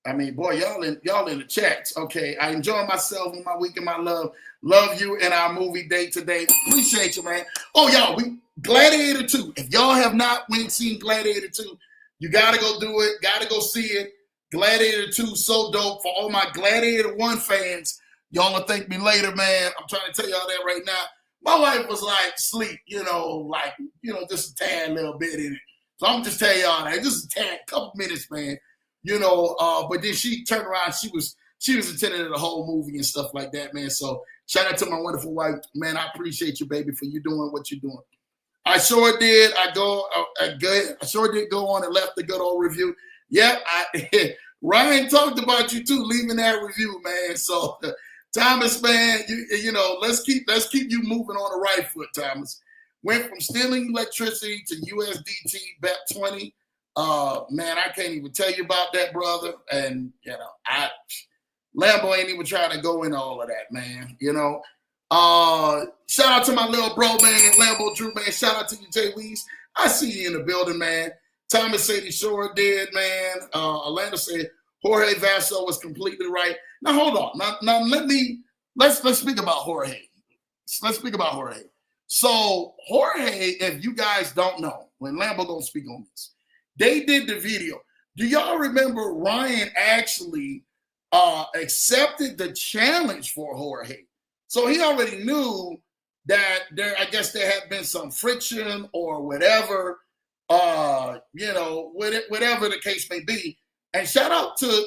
A: I mean, boy, y'all in the chats. Okay, I enjoy myself on my week and my love. Love you and our movie date today. Appreciate you, man. Oh, y'all, we Gladiator 2. If y'all have not went and seen Gladiator 2, you got to go do it. Got to go see it. Gladiator 2, so dope. For all my Gladiator 1 fans, y'all will thank me later, man. I'm trying to tell y'all that right now. My wife was like, sleep, just a tad little bit in it. So I'm just telling y'all that. Just a tad, couple minutes, man. But then she turned around. She was attending to the whole movie and stuff like that, man. So shout out to my wonderful wife, man. I appreciate you, baby, for you doing what you're doing. I sure did. I sure did go on and left the good old review. Yep, Ryan talked about you too, leaving that review, man. So Thomas, man, let's keep you moving on the right foot, Thomas. Went from stealing electricity to USDT BEP20. Man, I can't even tell you about that, brother. And Lambo ain't even trying to go into all of that, man. Shout out to my little bro, man, Lambo Drew, man. Shout out to you, Jay Weeze. I see you in the building, man. Thomas said he sure did, man. Orlando said Jorge Vaso was completely right. Now hold on. Now let's speak about Jorge. Let's speak about Jorge. So Jorge, if you guys don't know, when Lambo don't speak on this, they did the video. Do y'all remember Ryan actually accepted the challenge for Jorge? So he already knew that I guess there had been some friction or whatever, whatever the case may be. And shout out to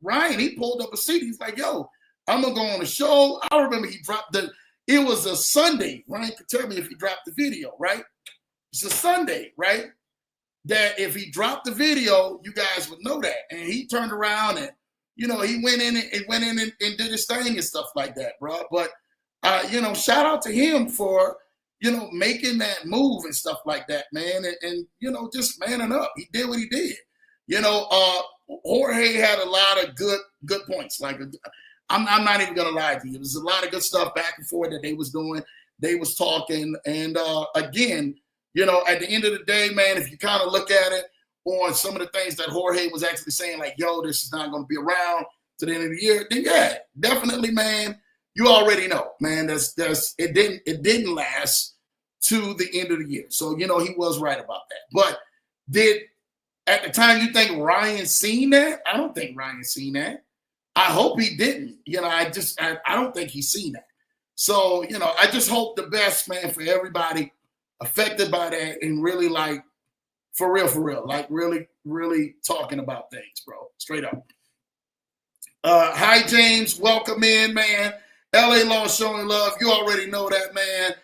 A: Ryan. He pulled up a seat. He's like, yo, I'm going to go on the show. I remember he dropped it was a Sunday. Ryan could tell me if he dropped the video, right? It's a Sunday, right? That if he dropped the video, you guys would know that. And he turned around and, he went in and did his thing and stuff like that, bro. But, shout out to him for, making that move and stuff like that, man. And just manning up. He did what he did. Jorge had a lot of good points. Like, I'm not even going to lie to you. There's a lot of good stuff back and forth that they was doing. They was talking. And, again, at the end of the day, man, if you kind of look at it on some of the things that Jorge was actually saying, like, yo, this is not going to be around to the end of the year, then yeah, definitely, man, you already know, man, it didn't last to the end of the year. So, he was right about that. But at the time you think Ryan seen that? I don't think Ryan seen that. I hope he didn't. I don't think he's seen that. So, I just hope the best, man, for everybody affected by that and really like, for real, like really, really talking about things, bro. Straight up. Hi, James. Welcome in, man. LA Law showing love. You already know that, man.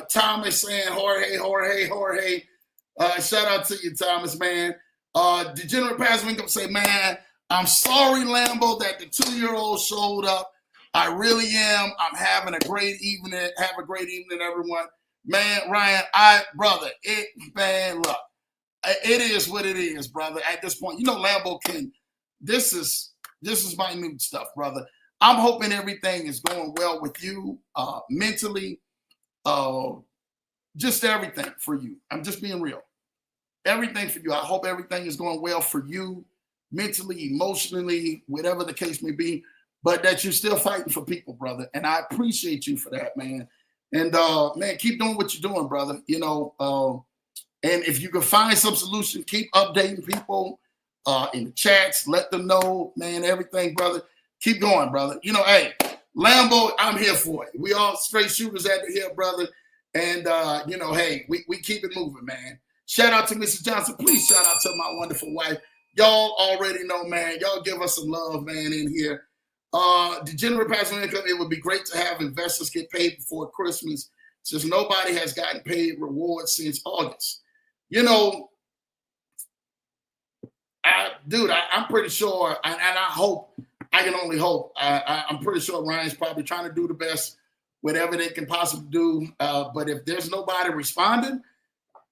A: Thomas saying Jorge. Shout out to you, Thomas, man. Degenerate Pastor Income say, man, I'm sorry, Lambo, that the 2-year-old showed up. I really am. I'm having a great evening. Have a great evening, everyone. Man, Ryan, look, it is what it is, brother. At this point, Lambo King, this is my new stuff, brother. I'm hoping everything is going well with you, mentally, just everything for you. I'm just being real. Everything for you. I hope everything is going well for you, mentally, emotionally, whatever the case may be, but that you're still fighting for people, brother. And I appreciate you for that, man. And, man, keep doing what you're doing, brother. And if you can find some solution, keep updating people in the chats. Let them know, man, everything, brother. Keep going, brother. Hey, Lambo, I'm here for it. We all straight shooters at the hip, brother. And, hey, we keep it moving, man. Shout out to Mrs. Johnson. Please shout out to my wonderful wife. Y'all already know, man. Y'all give us some love, man, in here. Degenerate passive income, it would be great to have investors get paid before Christmas since nobody has gotten paid rewards since August. I'm pretty sure, and I hope, I can only hope, I'm pretty sure Ryan's probably trying to do the best, whatever they can possibly do. But if there's nobody responding,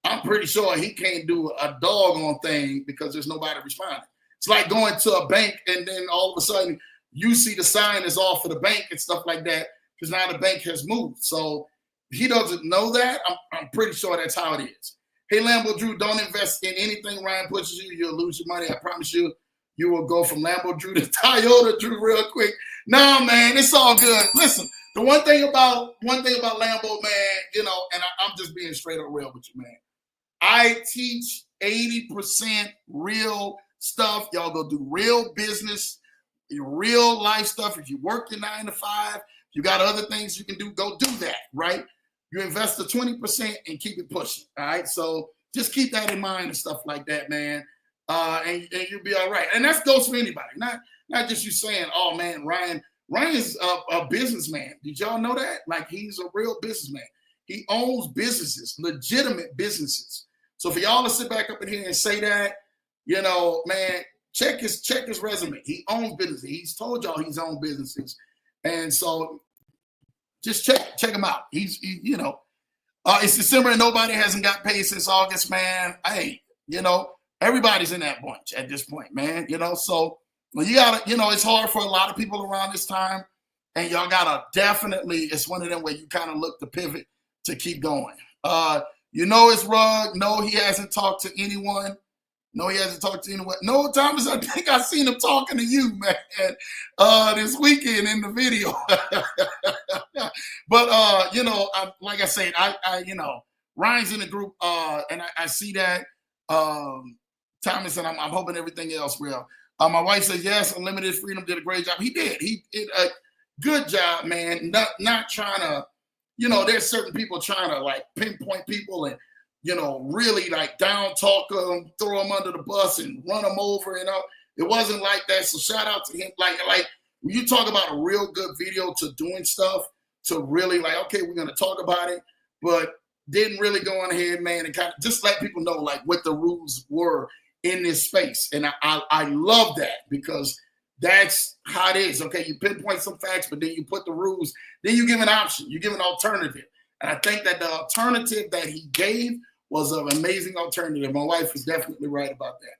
A: I'm pretty sure he can't do a doggone thing because there's nobody responding. It's like going to a bank and then all of a sudden you see the sign is off for the bank and stuff like that because now the bank has moved. So he doesn't know that. I'm pretty sure that's how it is. Hey, Lambo Drew, don't invest in anything Ryan pushes you. You'll lose your money. I promise you. You will go from Lambo Drew to Toyota Drew real quick. No, man, it's all good. Listen, the one thing about Lambo, man, you know, and I'm just being straight up real with you, man. I teach 80% real stuff. Y'all go do real business, real life stuff. If you work your 9 to 5, you got other things you can do, go do that, right? You invest the 20% and keep it pushing, all right? So just keep that in mind and stuff like that, man. And you'll be all right. And that goes for anybody, not just you saying, oh, man, Ryan's a businessman. Did y'all know that? Like, he's a real businessman. He owns businesses, legitimate businesses. So for y'all to sit back up in here and say that, you know, man, check his resume. He owns businesses. He's told y'all he's owned businesses. And so just check him out. He's you know, it's December and nobody hasn't got paid since August, man. Hey, you know, everybody's in that bunch at this point, man. You know, so you gotta, you know, it's hard for a lot of people around this time. And y'all gotta definitely, it's one of them where you kind of look to pivot to keep going. You know, it's Rug. No, he hasn't talked to anyone. No, Thomas, I think I seen him talking to you, man, this weekend in the video. But, you know, like I said, I you know, Ryan's in the group, and I see that. Thomas, and I'm hoping everything else will. My wife says, yes, Unlimited Freedom did a great job. He did. He did a good job, man. Not trying to, you know, there's certain people trying to like pinpoint people and, you know, really like down talk them, throw them under the bus and run them over. You know, it wasn't like that. So shout out to him. Like when you talk about a real good video to doing stuff to really like, okay, we're going to talk about it, but didn't really go on ahead, man, and kind of just let people know like what the rules were in this space. And I love that because that's how it is. Okay, you pinpoint some facts, but then you put the rules, then you give an option, you give an alternative. And I think that the alternative that he gave was an amazing alternative. My wife is definitely right about that.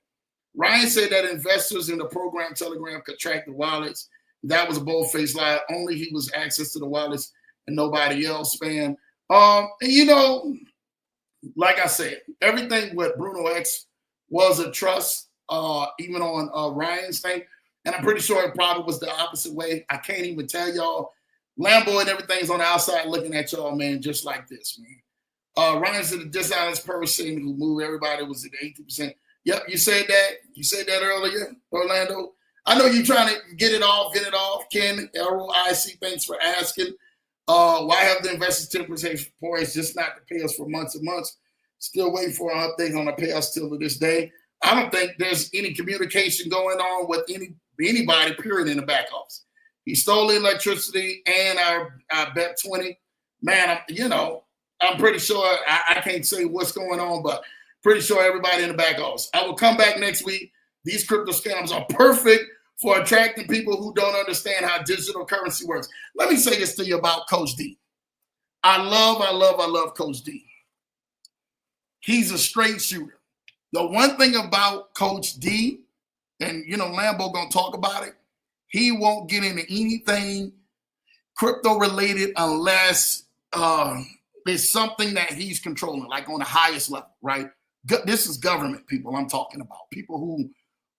A: Ryan said that investors in the program Telegram could track the wallets. That was a bold-faced lie. Only he was access to the wallets and nobody else, man. And you know, like I said, everything with Bruno X was a trust, even on Ryan's thing. And I'm pretty sure it probably was the opposite way. I can't even tell y'all. Lambo and everything's on the outside looking at y'all, man, just like this, man. Ryan's a dishonest person who moved everybody was at 80%. Yep, you said that. You said that earlier, Orlando. I know you're trying to get it off. Ken, ROIC, thanks for asking. Why have the investors typically for us just not to pay us for months and months? Still waiting for an update on the payouts till to this day. I don't think there's any communication going on with anybody, period, in the back office. He stole the electricity and our bet 20. Man, I'm pretty sure, I can't say what's going on, but pretty sure everybody in the back office. I will come back next week. These crypto scams are perfect for attracting people who don't understand how digital currency works. Let me say this to you about Coach D. I love Coach D. He's a straight shooter. The one thing about Coach D, and Lambo gonna talk about it, he won't get into anything crypto related unless it's something that he's controlling, like on the highest level, right? This is government people I'm talking about, people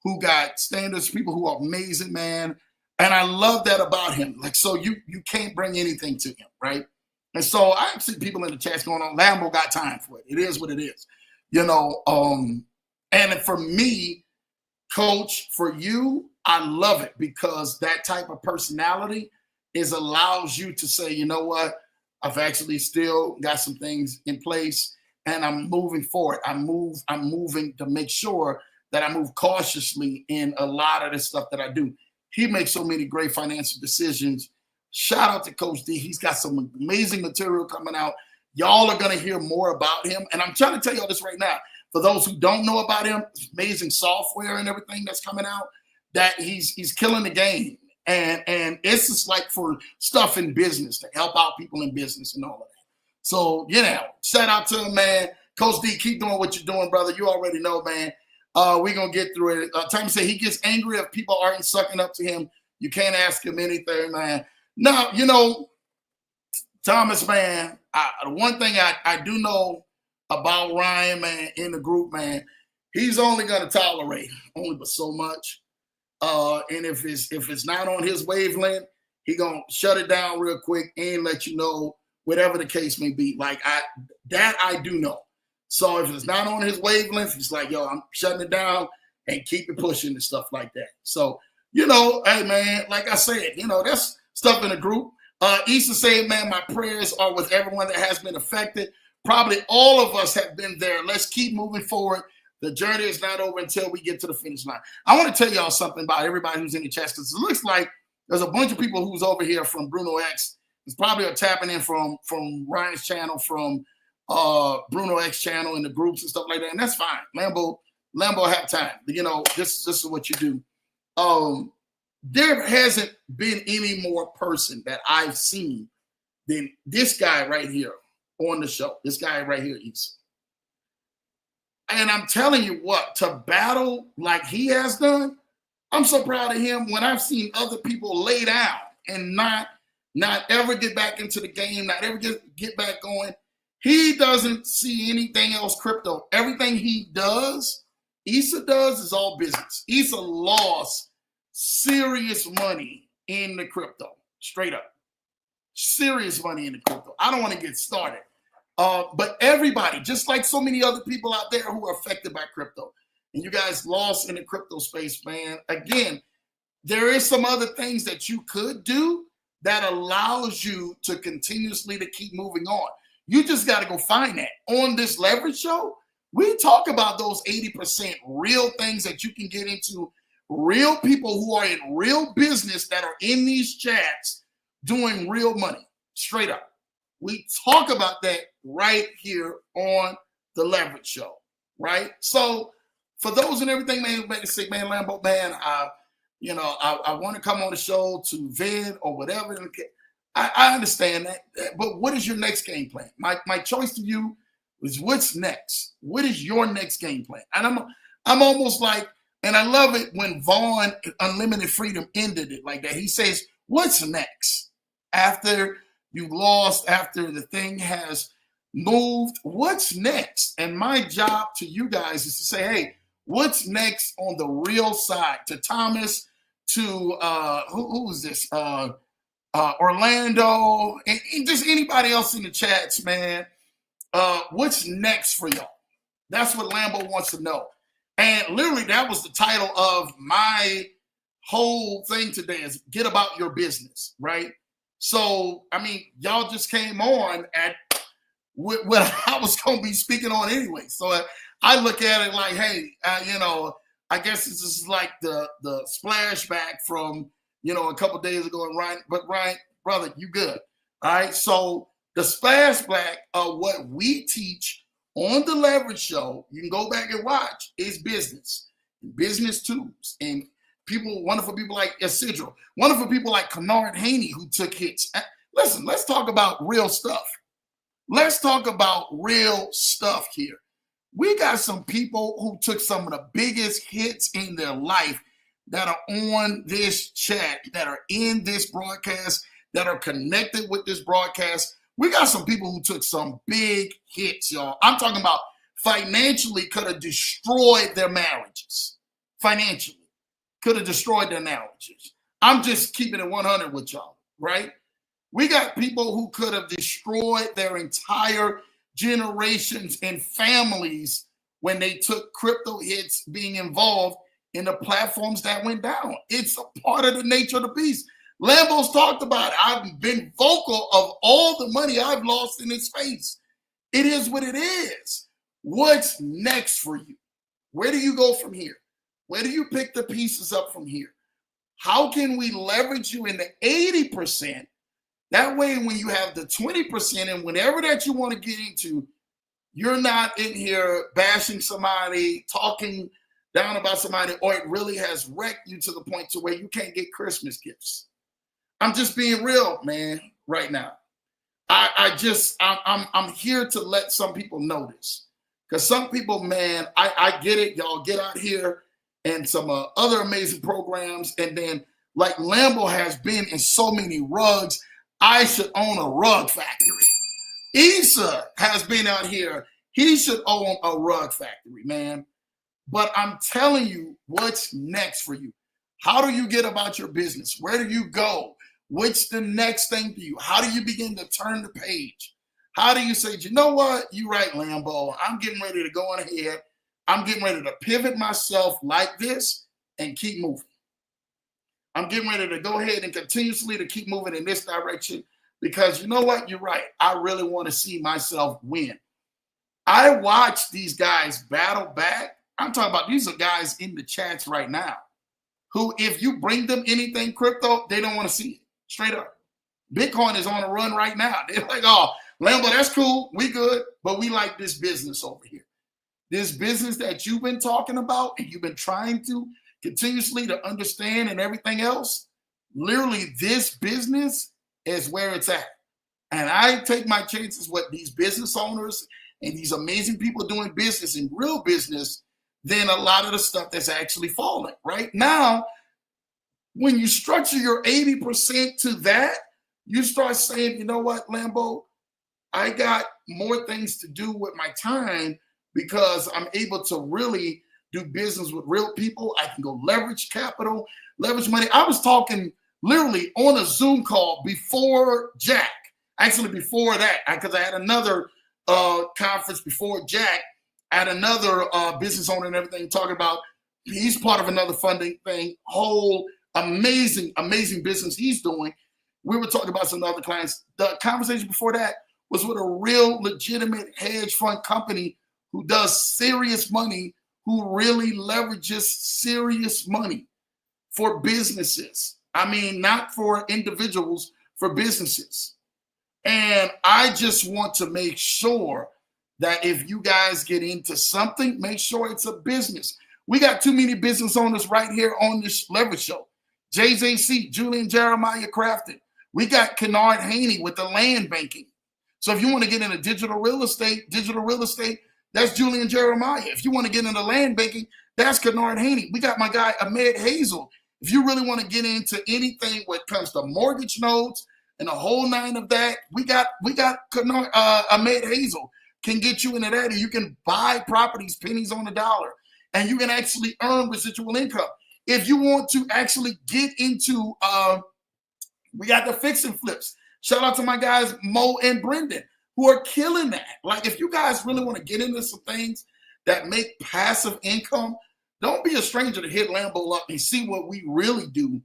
A: who got standards, people who are amazing, man. And I love that about him. Like, so you can't bring anything to him, right? And so I see people in the chats going on, Lambo got time for it. It is what it is, and for me, Coach, for you, I love it because that type of personality allows you to say, you know what, I've actually still got some things in place and I'm moving forward. I'm moving to make sure that I move cautiously in a lot of the stuff that I do. He makes so many great financial decisions. Shout out to Coach D. He's got some amazing material coming out. Y'all are going to hear more about him. And I'm trying to tell y'all this right now. For those who don't know about him, amazing software and everything that's coming out, that he's killing the game. And it's just like for stuff in business to help out people in business and all of that. So, shout out to him, man. Coach D, keep doing what you're doing, brother. You already know, man. We're going to get through it. Tommy said he gets angry if people aren't sucking up to him. You can't ask him anything, man. Now, you know, Thomas, man, the one thing I do know about Ryan, man, in the group, man, he's only going to tolerate only but so much. And if it's not on his wavelength, he going to shut it down real quick and let you know whatever the case may be. Like I do know. So if it's not on his wavelength, he's like, yo, I'm shutting it down and keep it pushing and stuff like that. So, you know, hey, man, like I said, you know, that's stuff in the group. Issa said, man, my prayers are with everyone that has been affected. Probably all of us have been there. Let's keep moving forward. The journey is not over until we get to the finish line. I want to tell y'all something about everybody who's in the chat, because it looks like there's a bunch of people who's over here from Bruno X. It's probably are tapping in from Ryan's channel, from Bruno X channel, and the groups and stuff like that. And that's fine. Lambo have time. You know, this is what you do. There hasn't been any more person that I've seen than this guy right here on the show. This guy right here, Issa. And I'm telling you what, to battle like he has done, I'm so proud of him. When I've seen other people lay down and not ever get back into the game, not ever get back going, he doesn't see anything else crypto. Everything he does, Issa does, is all business. Issa lost serious money in the crypto, straight up. Serious money in the crypto. I don't want to get started. But everybody, just like so many other people out there who are affected by crypto, and you guys lost in the crypto space, man. Again, there is some other things that you could do that allows you to continuously to keep moving on. You just got to go find that. On this leverage show, we talk about those 80% real things that you can get into, real people who are in real business that are in these chats doing real money, straight up. We talk about that right here on the Leverage Show, right? So for those and everything, man, say, man, Lambo, man, I want to come on the show to vent or whatever. I understand that, but what is your next game plan? My choice to you is what's next? What is your next game plan? And I'm almost like, and I love it when Vaughn Unlimited Freedom ended it like that. He says, what's next? After you lost, after the thing has moved, what's next? And my job to you guys is to say, hey, what's next on the real side? To Thomas, to who is this? Orlando, and just anybody else in the chats, man. What's next for y'all? That's what Lambo wants to know. And literally, that was the title of my whole thing today, is get about your business, right? So, I mean, y'all just came on at what I was going to be speaking on anyway. So I look at it like, hey, I guess this is like the splashback from, a couple days ago. And Ryan, brother, you good. All right. So the splashback of what we teach on the Leverage Show, you can go back and watch, is business tools. And wonderful people like Isidro, wonderful people like Kennard Haney who took hits. Listen, let's talk about real stuff. Let's talk about real stuff here. We got some people who took some of the biggest hits in their life that are on this chat, that are in this broadcast, that are connected with this broadcast. We got some people who took some big hits, y'all. I'm talking about financially could have destroyed their marriages. Financially could have destroyed their marriages. I'm just keeping it 100 with y'all, right? We got people who could have destroyed their entire generations and families when they took crypto hits, being involved in the platforms that went down. It's a part of the nature of the beast. Lambo's talked about it. I've been vocal of all the money I've lost in this space. It is what it is. What's next for you? Where do you go from here? Where do you pick the pieces up from here? How can we leverage you in the 80%? That way, when you have the 20% and whatever that you want to get into, you're not in here bashing somebody, talking down about somebody, or it really has wrecked you to the point to where you can't get Christmas gifts. I'm just being real, man, right now. I'm here to let some people know this. Because some people, man, I get it. Y'all get out here and some other amazing programs. And then, like Lambo has been in so many rugs, I should own a rug factory. Issa has been out here. He should own a rug factory, man. But I'm telling you what's next for you. How do you get about your business? Where do you go? What's the next thing for you? How do you begin to turn the page? How do you say, you know what? You're right, Lambo. I'm getting ready to go on ahead. I'm getting ready to pivot myself like this and keep moving. I'm getting ready to go ahead and continuously to keep moving in this direction because you know what? You're right. I really want to see myself win. I watch these guys battle back. I'm talking about these are guys in the chats right now who, if you bring them anything crypto, they don't want to see it. Straight up. Bitcoin is on a run right now. They're like, oh, Lambo, that's cool. We good. But we like this business over here. This business that you've been talking about and you've been trying to continuously to understand and everything else, literally this business is where it's at. And I take my chances with these business owners and these amazing people doing business and real business than a lot of the stuff that's actually falling. Right now, when you structure your 80% to that, you start saying, you know what, Lambo, I got more things to do with my time because I'm able to really do business with real people. I can go leverage capital, leverage money. I was talking literally on a Zoom call before Jack, actually before that, because I had another conference before Jack. I had another business owner and everything talking about he's part of another funding thing, whole amazing business he's doing. We were talking about some other clients. The conversation before that was with a real legitimate hedge fund company who does serious money, who really leverages serious money for businesses. I mean, not for individuals, for businesses. And I just want to make sure that if you guys get into something, make sure it's a business. We got too many business owners right here on this Leverage Show. JJC, Julian Jeremiah Crafton. We got Kennard Haney with the land banking. So if you want to get into digital real estate, that's Julian Jeremiah. If you want to get into land banking, that's Kennard Haney. We got my guy, Ahmed Hazel. If you really want to get into anything when it comes to mortgage notes and the whole nine of that, we got Kennard, Ahmed Hazel can get you into that. And you can buy properties, pennies on the dollar, and you can actually earn residual income. If you want to actually get into, we got the fix and flips. Shout out to my guys, Mo and Brendan, who are killing that. Like, if you guys really want to get into some things that make passive income, don't be a stranger to hit Lambo up and see what we really do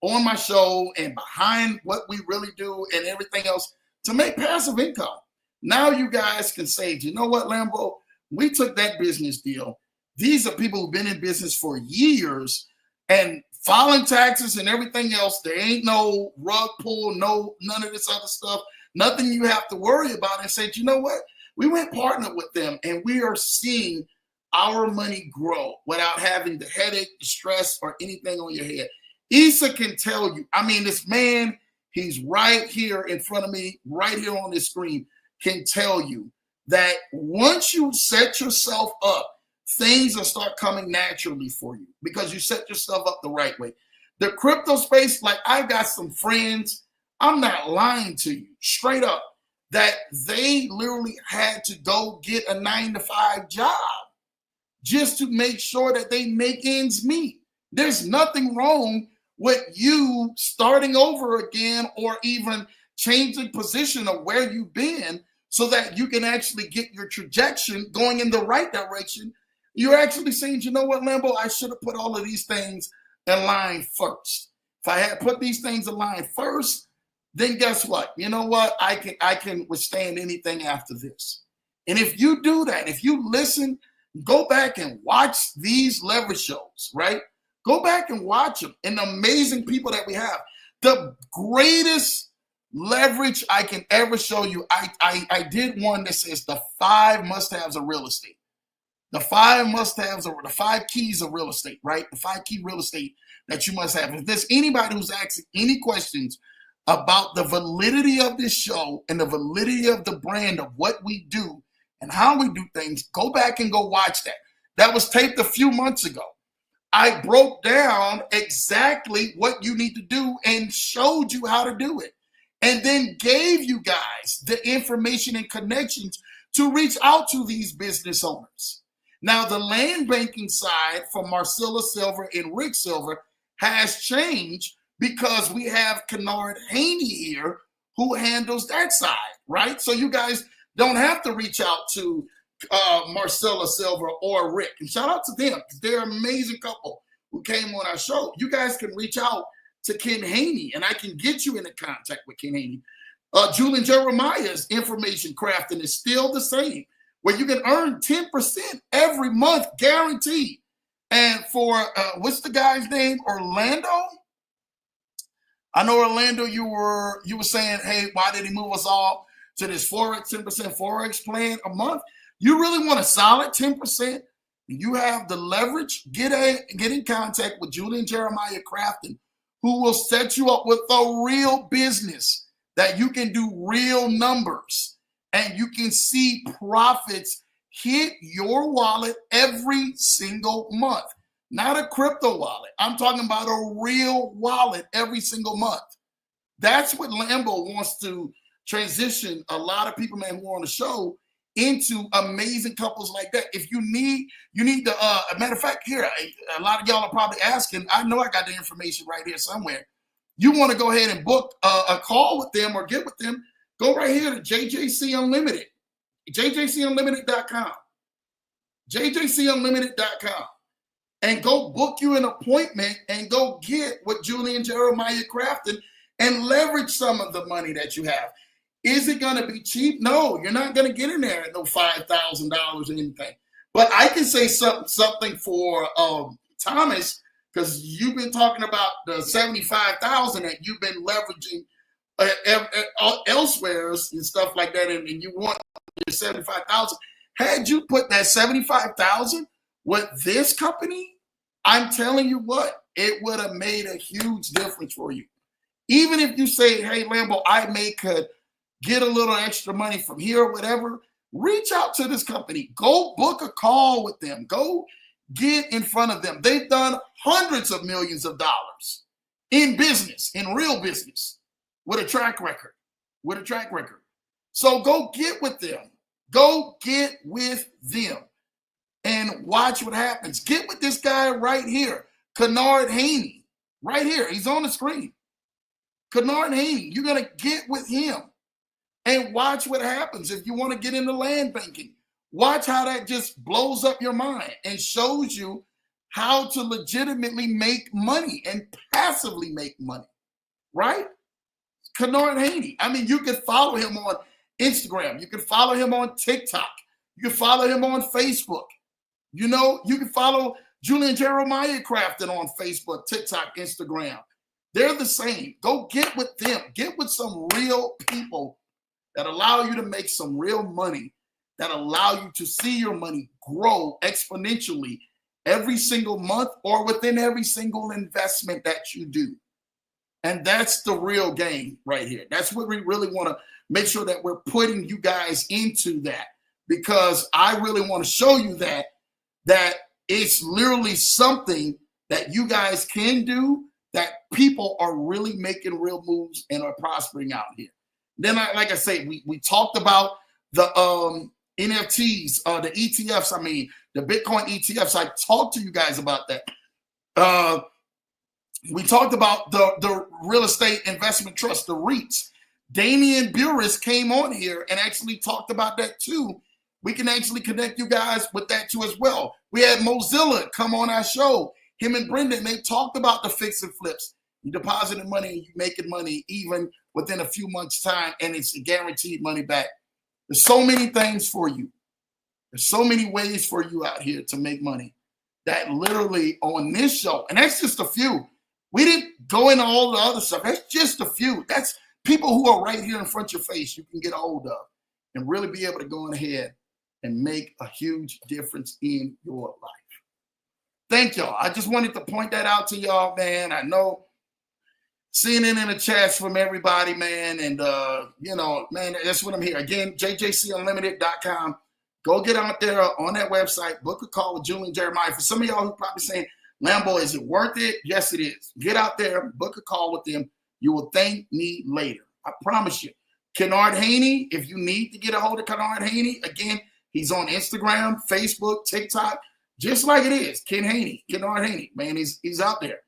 A: on my show and behind what we really do and everything else to make passive income. Now you guys can say, you know what, Lambo, we took that business deal. These are people who've been in business for years and filing taxes and everything else. There ain't no rug pull, none of this other stuff, nothing you have to worry about, and said, you know what? We went partner with them and we are seeing our money grow without having the headache, the stress, or anything on your head. Issa can tell you, I mean, this man, he's right here in front of me, right here on this screen, can tell you that once you set yourself up, things will start coming naturally for you because you set yourself up the right way. The crypto space, like I got some friends, I'm not lying to you, straight up, that they literally had to go get a 9-to-5 job just to make sure that they make ends meet. There's nothing wrong with you starting over again or even changing position of where you've been so that you can actually get your trajectory going in the right direction. You're actually saying, you know what, Lambo, I should have put all of these things in line first. If I had put these things in line first, then guess what? You know what? I can withstand anything after this. And if you do that, if you listen, go back and watch these leverage shows, right? Go back and watch them. And the amazing people that we have. The greatest leverage I can ever show you. I did one that says the 5 must-haves of real estate. The 5 must-haves or the 5 keys of real estate, right? The 5 key real estate that you must have. If there's anybody who's asking any questions about the validity of this show and the validity of the brand of what we do and how we do things, go back and go watch that. That was taped a few months ago. I broke down exactly what you need to do and showed you how to do it, and then gave you guys the information and connections to reach out to these business owners. Now, the land banking side for Marcella Silver and Rick Silver has changed because we have Kennard Haney here who handles that side, right? So you guys don't have to reach out to Marcella Silver or Rick. And shout out to them because they're an amazing couple who came on our show. You guys can reach out to Ken Haney, and I can get you into contact with Ken Haney. Julian Jeremiah's information crafting is still the same, where you can earn 10% every month, guaranteed. And for, what's the guy's name? Orlando? I know, Orlando, you were saying, hey, why did he move us all to this Forex, 10% Forex plan a month? You really want a solid 10%? You have the leverage. Get in contact with Julian Jeremiah Crafton, who will set you up with a real business that you can do real numbers and you can see profits hit your wallet every single month. Not a crypto wallet. I'm talking about a real wallet every single month. That's what Lambo wants to transition a lot of people, man, who are on the show into amazing couples like that. If you need to, a matter of fact, here, a lot of y'all are probably asking, I know I got the information right here somewhere. You want to go ahead and book a call with them or get with them, go right here to JJC Unlimited, jjcunlimited.com, jjcunlimited.com, and go book you an appointment and go get with Julian Jeremiah Crafton and leverage some of the money that you have. Is it going to be cheap? No, you're not going to get in there at no $5,000 or anything. But I can say something for Thomas, because you've been talking about the $75,000 that you've been leveraging elsewhere and stuff like that, and you want your $75,000. Had you put that $75,000 with this company, I'm telling you what, it would have made a huge difference for you. Even if you say, hey, Lambo, I could get a little extra money from here or whatever, reach out to this company. Go book a call with them. Go get in front of them. They've done hundreds of millions of dollars in business, in real business, with a track record. So go get with them. Go get with them and watch what happens. Get with this guy right here, Kennard Haney, right here. He's on the screen. Kennard Haney, you're going to get with him and watch what happens. If you want to get into land banking, watch how that just blows up your mind and shows you how to legitimately make money and passively make money, right? Kennard Haney. I mean, you can follow him on Instagram. You can follow him on TikTok. You can follow him on Facebook. You know, you can follow Julian Jeremiah Crafton on Facebook, TikTok, Instagram. They're the same. Go get with them. Get with some real people that allow you to make some real money, that allow you to see your money grow exponentially every single month or within every single investment that you do. And that's the real game right here. That's what we really want to make sure that we're putting you guys into that, because I really want to show you that it's literally something that you guys can do, that people are really making real moves and are prospering out here. Then, like I say, we talked about the NFTs, the ETFs, the Bitcoin ETFs. I talked to you guys about that. We talked about the real estate investment trust, the REITs. Damian Burris came on here and actually talked about that too. We can actually connect you guys with that too as well. We had Mozilla come on our show. Him and Brendan, they talked about the fix and flips. You depositing money and you making money even within a few months' time, and it's guaranteed money back. There's so many things for you. There's so many ways for you out here to make money that literally on this show, and that's just a few. We didn't go into all the other stuff. That's just a few. That's people who are right here in front of your face you can get a hold of and really be able to go on ahead and make a huge difference in your life. Thank y'all. I just wanted to point that out to y'all, man. I know seeing it in the chats from everybody, man. And, man, that's what I'm here. Again, jjcunlimited.com. Go get out there on that website, book a call with Julian Jeremiah. For some of y'all who probably saying, Lambo, is it worth it? Yes, it is. Get out there, book a call with them. You will thank me later. I promise you. Kennard Haney, if you need to get a hold of Kennard Haney, again, he's on Instagram, Facebook, TikTok, just like it is. Kennard Haney, man, he's out there.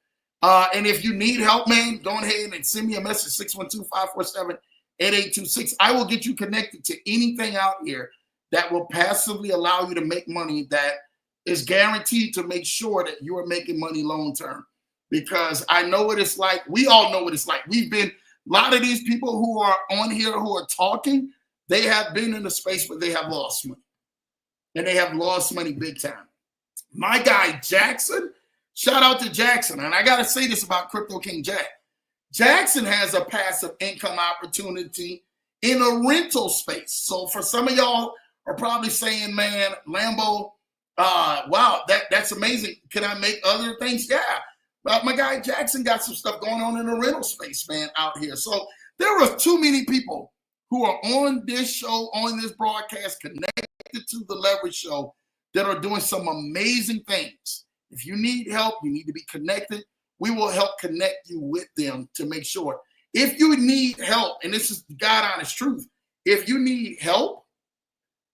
A: And if you need help, man, go ahead and send me a message, 612-547-8826. I will get you connected to anything out here that will passively allow you to make money that is guaranteed to make sure that you are making money long term. Because I know what it's like. We all know what it's like. We've been, a lot of these people who are on here who are talking, they have been in a space where they have lost money. And they have lost money big time. My guy, Jackson, shout out to Jackson. And I got to say this about Crypto King Jack. Jackson has a passive income opportunity in a rental space. So for some of y'all are probably saying, man, Lambo, wow, that's amazing. Can I make other things? Yeah. But my guy Jackson got some stuff going on in the rental space, man, out here. So there are too many people who are on this show, on this broadcast, connected to the Leverage Show that are doing some amazing things. If you need help, you need to be connected. We will help connect you with them to make sure. If you need help, and this is God honest truth, if you need help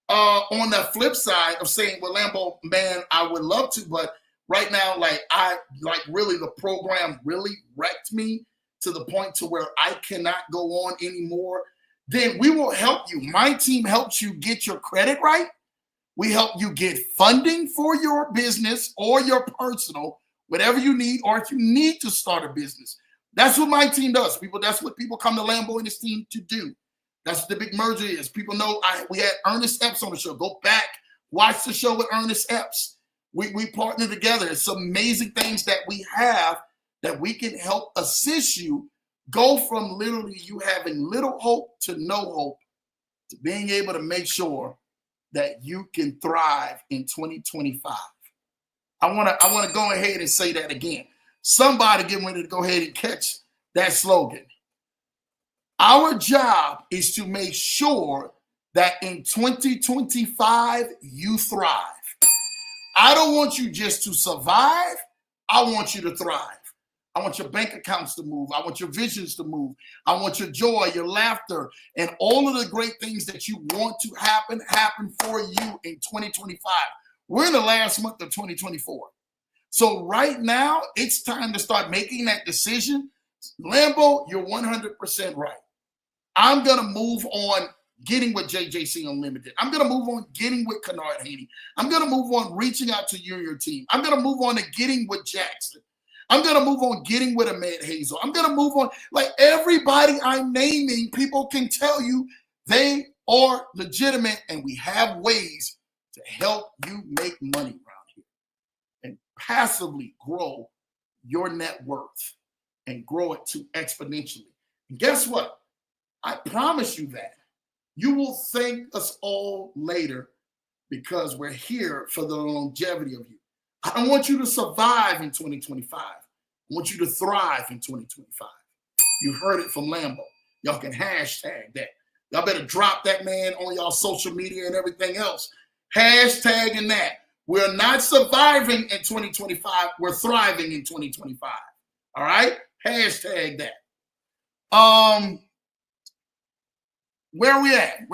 A: on the flip side of saying, well, Lambo, man, I would love to, but right now, really the program really wrecked me to the point to where I cannot go on anymore, then we will help you. My team helps you get your credit right. We help you get funding for your business or your personal, whatever you need, or if you need to start a business. That's what my team does, people. That's what people come to Lambo and his team to do. That's what the big merger is. People know we had Ernest Epps on the show. Go back, watch the show with Ernest Epps. We partner together. It's amazing things that we have that we can help assist you go from literally you having little hope to no hope to being able to make sure that you can thrive in 2025. I want to go ahead and say that again. Somebody get ready to go ahead and catch that slogan. Our job is to make sure that in 2025 you thrive. I don't want you just to survive. I want you to thrive. I want your bank accounts to move. I want your visions to move. I want your joy, your laughter, and all of the great things that you want to happen for you in 2025. We're in the last month of 2024. So right now, it's time to start making that decision. Lambo, you're 100% right. I'm going to move on getting with JJC Unlimited. I'm going to move on getting with Kennard Haney. I'm going to move on reaching out to you and your team. I'm going to move on to getting with Jackson. I'm going to move on getting with Ahmed Hazel. I'm going to move on. Like everybody I'm naming, people can tell you they are legitimate, and we have ways to help you make money around here and passively grow your net worth and grow it to exponentially. And guess what? I promise you that. You will thank us all later because we're here for the longevity of you. I don't want you to survive in 2025. I want you to thrive in 2025. You heard it from Lambo. Y'all can hashtag that. Y'all better drop that, man, on y'all social media and everything else. Hashtagging that. We're not surviving in 2025. We're thriving in 2025. All right? Hashtag that. Where we at?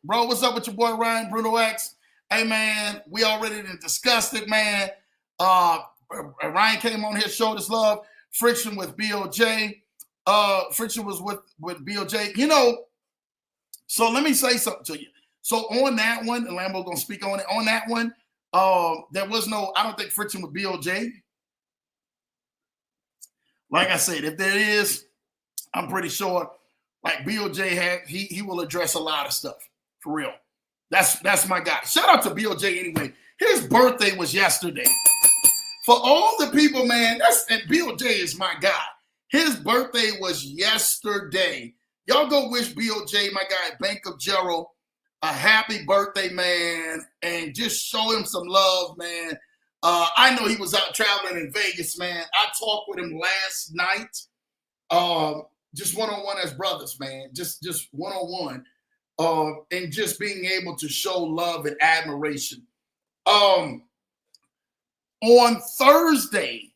A: Bro, what's up with your boy Ryan Bruno X? Hey, man, we already discussed it, man. Ryan came on here, showed us love. Friction with BOJ. Friction was with BOJ. You know, so let me say something to you. So on that one, and Lambo going to speak on it. On that one, there was no, I don't think Friction with BOJ. Like I said, if there is, I'm pretty sure, like BOJ he will address a lot of stuff, for real. That's my guy. Shout out to BOJ anyway. His birthday was yesterday. For all the people, man, and BOJ is my guy. His birthday was yesterday. Y'all go wish BOJ, my guy, Bank of Gerald, a happy birthday, man, and just show him some love, man. I know he was out traveling in Vegas, man. I talked with him last night, just one-on-one as brothers, man, just one-on-one. and just being able to show love and admiration. On Thursday,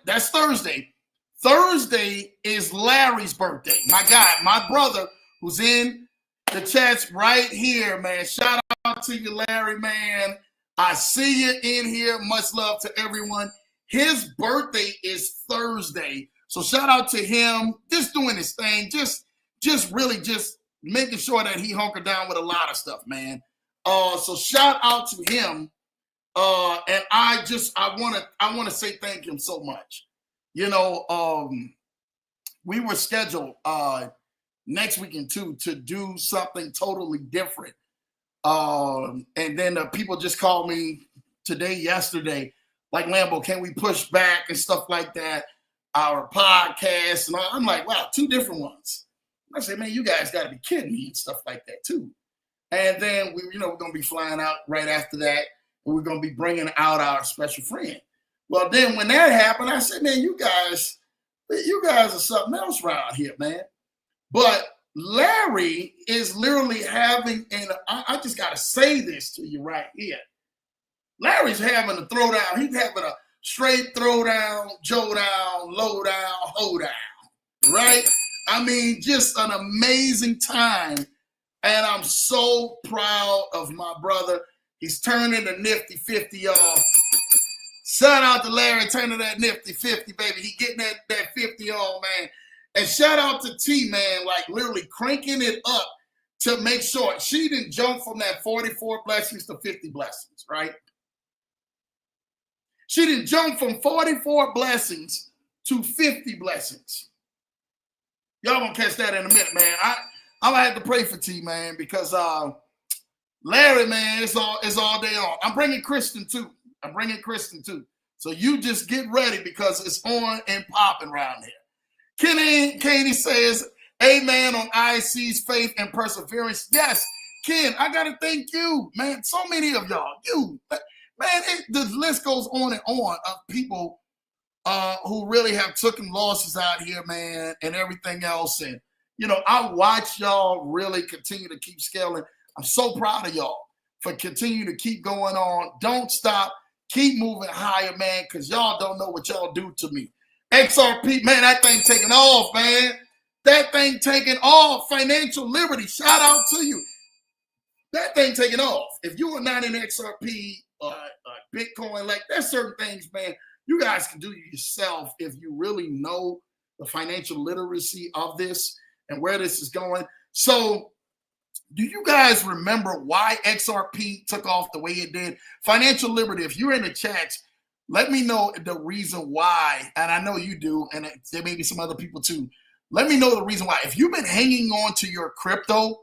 A: that's Thursday. Thursday is Larry's birthday. My guy, my brother, who's in the chats right here, man. Shout out to you, Larry, man. I see you in here. Much love to everyone. His birthday is Thursday. So shout out to him. Just doing his thing. Just really just making sure that he hunkered down with a lot of stuff, man. So shout out to him. And I want to say thank him so much. You know, we were scheduled next weekend too to do something totally different. And then people just called me yesterday, like, Lambo, can we push back and stuff like that? Our podcast and all. I'm like, wow, 2 different ones. I say, man, you guys got to be kidding me and stuff like that too. And then we're going to be flying out right after that. And we're going to be bringing out our special friend. Well, then when that happened, I said, man, you guys are something else around here, man. But Larry is literally having, and I just got to say this to you right here. Larry's having a throwdown. He's having a straight throwdown, Joe down, low down, hold down, right? I mean, just an amazing time. And I'm so proud of my brother. He's turning the nifty 50 off. Shout out to Larry turning that nifty 50, baby. He getting that 50 on, man. And shout out to T, man, like literally cranking it up to make sure she didn't jump from that 44 blessings to 50 blessings, right? She didn't jump from 44 blessings to 50 blessings. Y'all gonna catch that in a minute, man. I'm gonna have to pray for T, man, because Larry, man, it's all day on. I'm bringing Kristen too. So you just get ready because it's on and popping around here. Katie says, amen on IC's faith and perseverance. Yes, Ken, I got to thank you, man. So many of y'all, man, the list goes on and on of people who really have taken losses out here, man, and everything else. And, I watch y'all really continue to keep scaling. I'm so proud of y'all for continuing to keep going on. Don't stop. Keep moving higher, man, because y'all don't know what y'all do to me. XRP, man, that thing taking off, man. That thing taking off. Financial Liberty, shout out to you. That thing taking off. If you are not in XRP, Bitcoin, like there's certain things, man, you guys can do yourself if you really know the financial literacy of this and where this is going. So do you guys remember why XRP took off the way it did? Financial Liberty, if you're in the chats, let me know the reason why. And I know you do, and there may be some other people too. Let me know the reason why. If you've been hanging on to your crypto,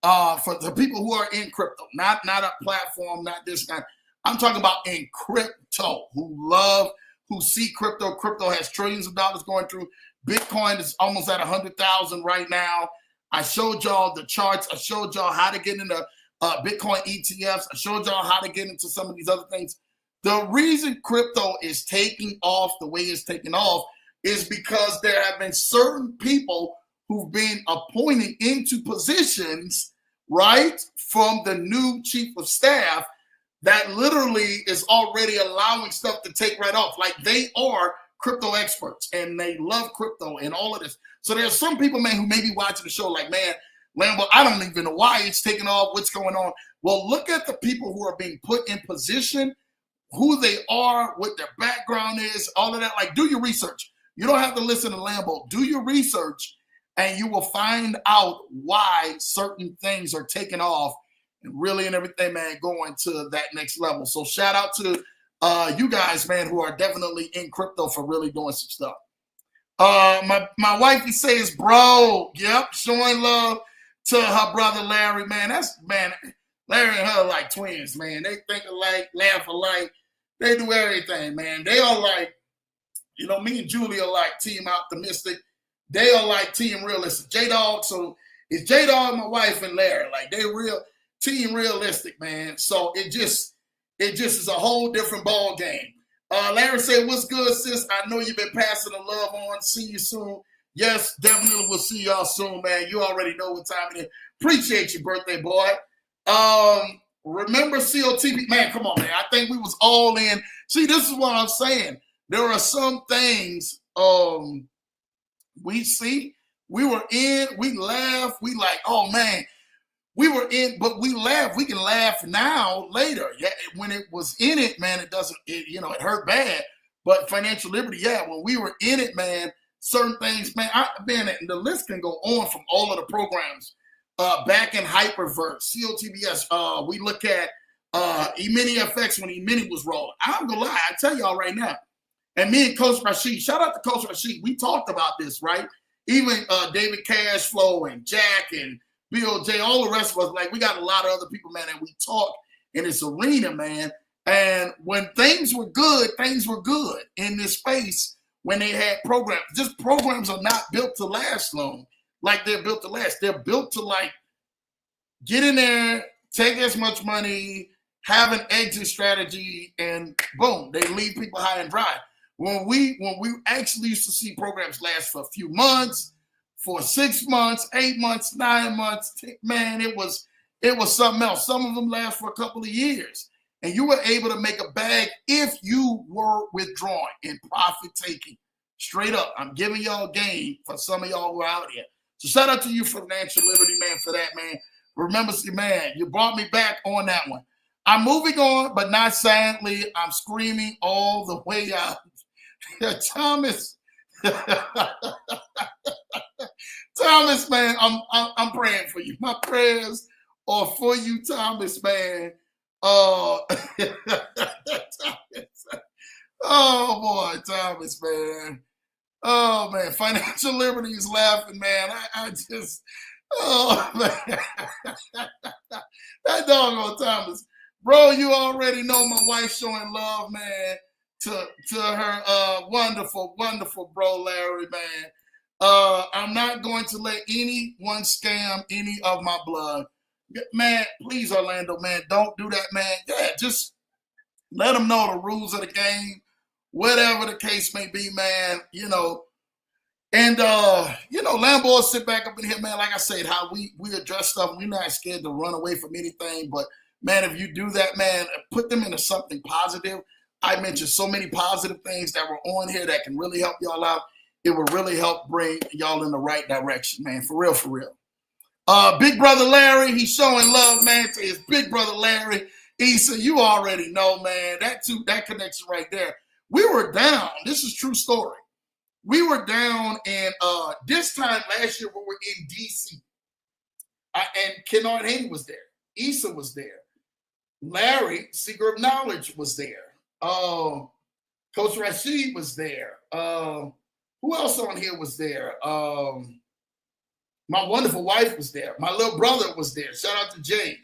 A: for the people who are in crypto, not a platform, not this kind. I'm talking about in crypto, who see crypto. Crypto has trillions of dollars going through. Bitcoin is almost at 100,000 right now. I showed y'all the charts. I showed y'all how to get into Bitcoin ETFs. I showed y'all how to get into some of these other things. The reason crypto is taking off the way it's taking off is because there have been certain people who've been appointed into positions, right, from the new chief of staff that literally is already allowing stuff to take right off. Like they are crypto experts and they love crypto and all of this. So there's some people, man, who may be watching the show like, man, Lambo, I don't even know why it's taking off, what's going on. Well, look at the people who are being put in position, who they are, what their background is, all of that. Like, do your research. You don't have to listen to Lambo. Do your research, and you will find out why certain things are taking off and really and everything, man, going to that next level. So shout out to you guys, man, who are definitely in crypto for really doing some stuff. My wifey says, bro, yep, showing love to her brother Larry, man. Larry and her are like twins, man. They think alike, laugh alike. They do everything, man. They are like, me and Julie are like team optimistic. They are like team realistic. J-Dog, so it's J-Dog, my wife, and Larry. Like, they real team realistic, man. So it just is a whole different ball game. Larry said, what's good, sis? I know you've been passing the love on. See you soon. Yes, definitely. We'll see y'all soon, man. You already know what time it is. Appreciate your birthday, boy. Remember COTB, man. Come on, man. I think we was all in. See, this is what I'm saying. There are some things we see. We were in. We laugh. We like, oh man, we were in, but we laugh. We can laugh now, later. Yeah, when it was in it, man, it doesn't. It hurt bad. But financial liberty, yeah, when we were in it, man, certain things, man. The list can go on from all of the programs. Back in Hyperverse, COTBS, we look at E-mini FX when E-mini was rolling. I'm gonna lie, I tell y'all right now. And me and Coach Rashid, shout out to Coach Rashid. We talked about this, right? Even David Cashflow and Jack and BOJ, all the rest of us, like we got a lot of other people, man, and we talk in this arena, man. And when things were good in this space when they had programs. Just programs are not built to last long. Like they're built to last. They're built to like get in there, take as much money, have an exit strategy, and boom, they leave people high and dry. When we actually used to see programs last for a few months, for 6 months, 8 months, 9 months, man, it was something else. Some of them last for a couple of years. And you were able to make a bag if you were withdrawing and profit taking. Straight up, I'm giving y'all game for some of y'all who are out here. So shout out to you, Financial Liberty, man, for that, man. Remember, man, you brought me back on that one. I'm moving on, but not silently. I'm screaming all the way out. Thomas, Thomas, man, I'm praying for you. My prayers are for you, Thomas, man. Thomas. Oh boy, Thomas, man. Oh man, Financial Liberty is laughing, man. I just, oh man, that doggone Thomas, bro. You already know my wife showing love, man, to her wonderful, wonderful bro, Larry, man. I'm not going to let anyone scam any of my blood, man. Please, Orlando, man, don't do that, man. Yeah, just let them know the rules of the game. Whatever the case may be, man, And Lambo sit back up in here, man. Like I said, how we address stuff. We're not scared to run away from anything. But man, if you do that, man, put them into something positive. I mentioned so many positive things that were on here that can really help y'all out. It will really help bring y'all in the right direction, man. For real, for real. Big brother Larry, he's showing love, man, to his big brother Larry. Issa, you already know, man. That connection right there. We were down. This is true story. We were down, and this time last year we were in D.C. And Kennard Haney was there. Issa was there. Larry, Seeker of Knowledge, was there. Coach Rashid was there. Who else on here was there? My wonderful wife was there. My little brother was there. Shout out to Jay.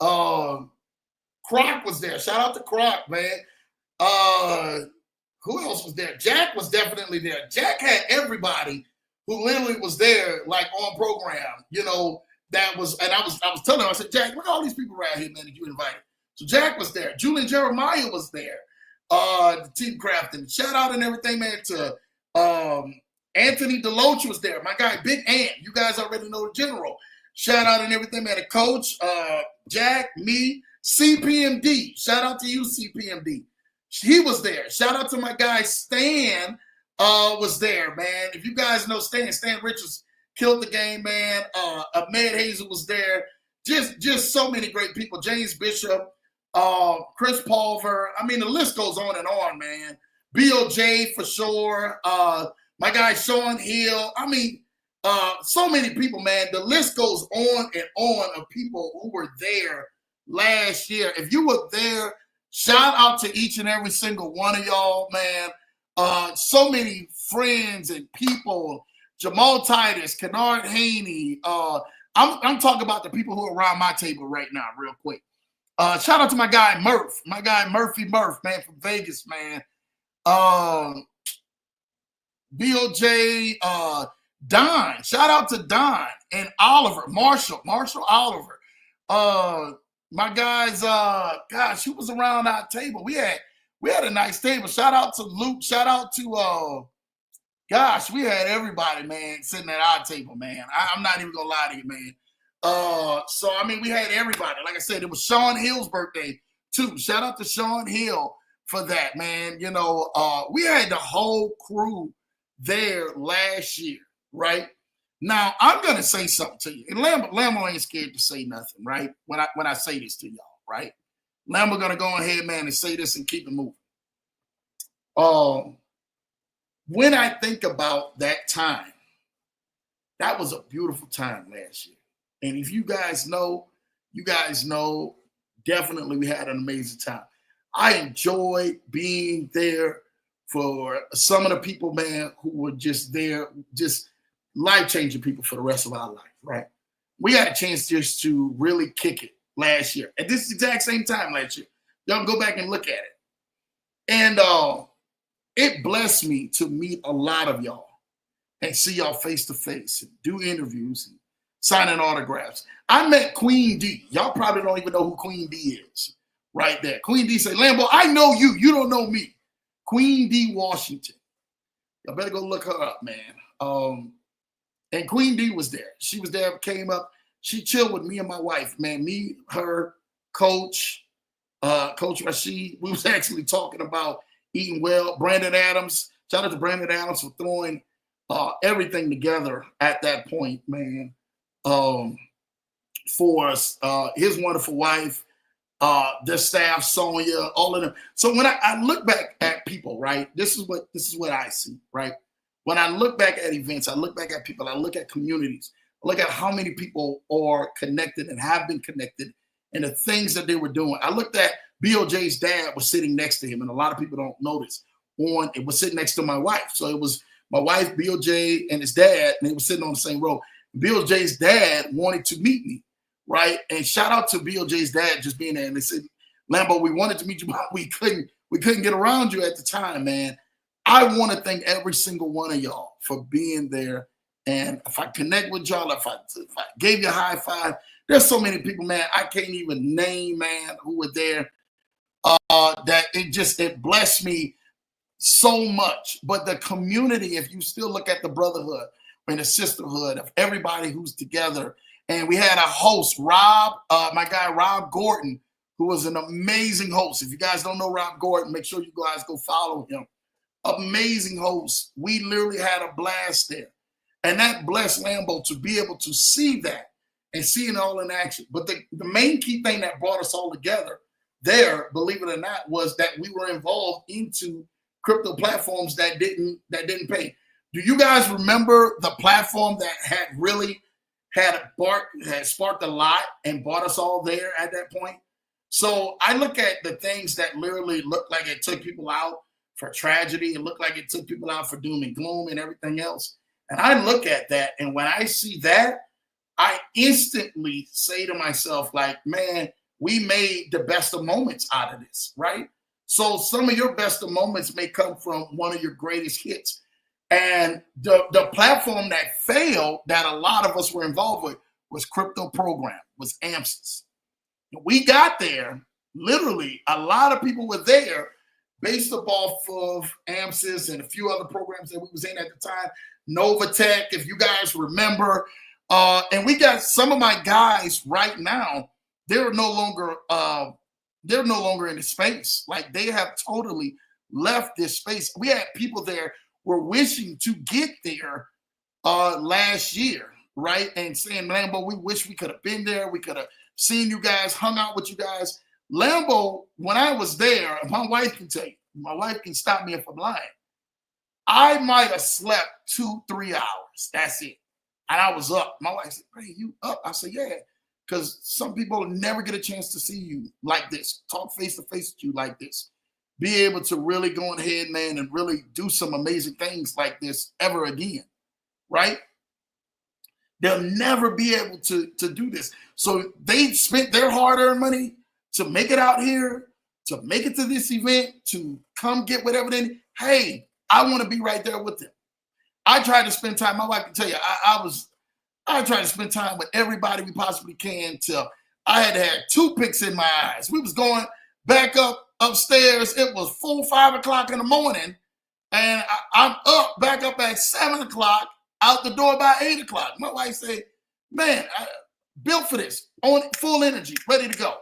A: Croc was there. Shout out to Croc, man. Who else was there? Jack was definitely there. Jack had everybody who literally was there, like on program. That was, and I was telling him, I said, Jack, look at all these people around here, man, that you invited. So Jack was there. Julian Jeremiah was there. The team crafting. Shout out and everything, man, to Anthony Deloach was there. My guy, Big Ant. You guys already know the general. Shout out and everything, man. The coach, Jack, me, CPMD. Shout out to you, CPMD. He was there. Shout out to my guy Stan was there, man. If you guys know Stan Richards killed the game, man. Ahmed Hazel was there. Just so many great people. James Bishop, Chris Pulver. I mean, the list goes on, man. BOJ for sure. My guy Sean Hill. I mean, so many people, man. The list goes on and on of people who were there last year. If you were there, shout out to each and every single one of y'all, man. So many friends and people. Jamal Titus, Kennard Haney. I'm talking about the people who are around my table right now, real quick. Shout out to my guy Murph, Murphy, man, from Vegas, man. BOJ, Don. Shout out to Don and Oliver, Marshall Oliver. My guys, gosh, who was around our table? We had a nice table. Shout out to Luke. Shout out to Gosh, we had everybody, man, sitting at our table, man. I'm not even gonna lie to you, man. So I mean, we had everybody. Like I said, it was Sean Hill's birthday too. Shout out to Sean Hill for that, man. You know, we had the whole crew there last year, right? Now I'm gonna say something to you, and Lambo ain't scared to say nothing, right? When I say this to y'all, right? Lambo gonna go ahead, man, and say this and keep it moving. When I think about that time, that was a beautiful time last year. And if you guys know, definitely we had an amazing time. I enjoyed being there for some of the people, man, who were just there, just life-changing people for the rest of our life, right? We had a chance just to really kick it last year. At this exact same time last year. Y'all go back and look at it. And it blessed me to meet a lot of y'all and see y'all face to face and do interviews and signing autographs. I met Queen D. Y'all probably don't even know who Queen D is right there. Queen D said, Lambo, I know you. You don't know me. Queen D Washington. Y'all better go look her up, man. And Queen D was there. She was there, came up. She chilled with me and my wife, man. Me, her, Coach Rashid. We was actually talking about eating well. Brandon Adams, shout out to Brandon Adams for throwing everything together at that point, man, for us. His wonderful wife, their staff, Sonia, all of them. So when I look back at people, right, this is what I see, right? When I look back at events, I look back at people, I look at communities, I look at how many people are connected and have been connected and the things that they were doing. I looked at BOJ's dad was sitting next to him, and a lot of people don't notice. It was sitting next to my wife. So it was my wife, BOJ, and his dad, and they were sitting on the same row. BOJ's dad wanted to meet me, right? And shout out to BOJ's dad just being there. And they said, Lambo, we wanted to meet you, but we couldn't get around you at the time, man. I want to thank every single one of y'all for being there. And if I connect with y'all, if I gave you a high five, there's so many people, man, I can't even name, man, who were there. That it blessed me so much. But the community, if you still look at the brotherhood and the sisterhood of everybody who's together, and we had a host, Rob, my guy Rob Gordon, who was an amazing host. If you guys don't know Rob Gordon, make sure you guys go follow him. Amazing host. We literally had a blast there. And that blessed Lambo to be able to see that and see it all in action. But the main key thing that brought us all together there, believe it or not, was that we were involved into crypto platforms that didn't pay. Do you guys remember the platform that had sparked a lot and brought us all there at that point? So I look at the things that literally looked like it took people out for tragedy. It looked like it took people out for doom and gloom and everything else. And I look at that, and when I see that, I instantly say to myself, like, man, we made the best of moments out of this, right? So some of your best of moments may come from one of your greatest hits. And the platform that failed, that a lot of us were involved with, was Crypto Program, was AMSIS. We got there, literally, a lot of people were there based off of AMSIS and a few other programs that we was in at the time. Novatech, if you guys remember. And we got some of my guys right now, they're no longer in the space. Like, they have totally left this space. We had people there were wishing to get there last year, right? And saying, Lambo, we wish we could have been there. We could have seen you guys, hung out with you guys. Lambo, when I was there, my wife can tell you, my wife can stop me if I'm lying. I might have slept 2-3 hours. That's it. And I was up. My wife said, hey, you up? I said, yeah. Because some people never get a chance to see you like this, talk face to face with you like this, be able to really go ahead, man, and really do some amazing things like this ever again, right? They'll never be able to do this. So they spent their hard-earned money to make it out here, to make it to this event, to come get whatever they need. Hey, I want to be right there with them. I tried to spend time. My wife can tell you, I tried to spend time with everybody we possibly can till I had to have toothpicks in my eyes. We was going back upstairs. It was 4-5 o'clock in the morning, And I'm back up at 7 o'clock, out the door by 8 o'clock. My wife said, man, I built for this, on full energy, ready to go.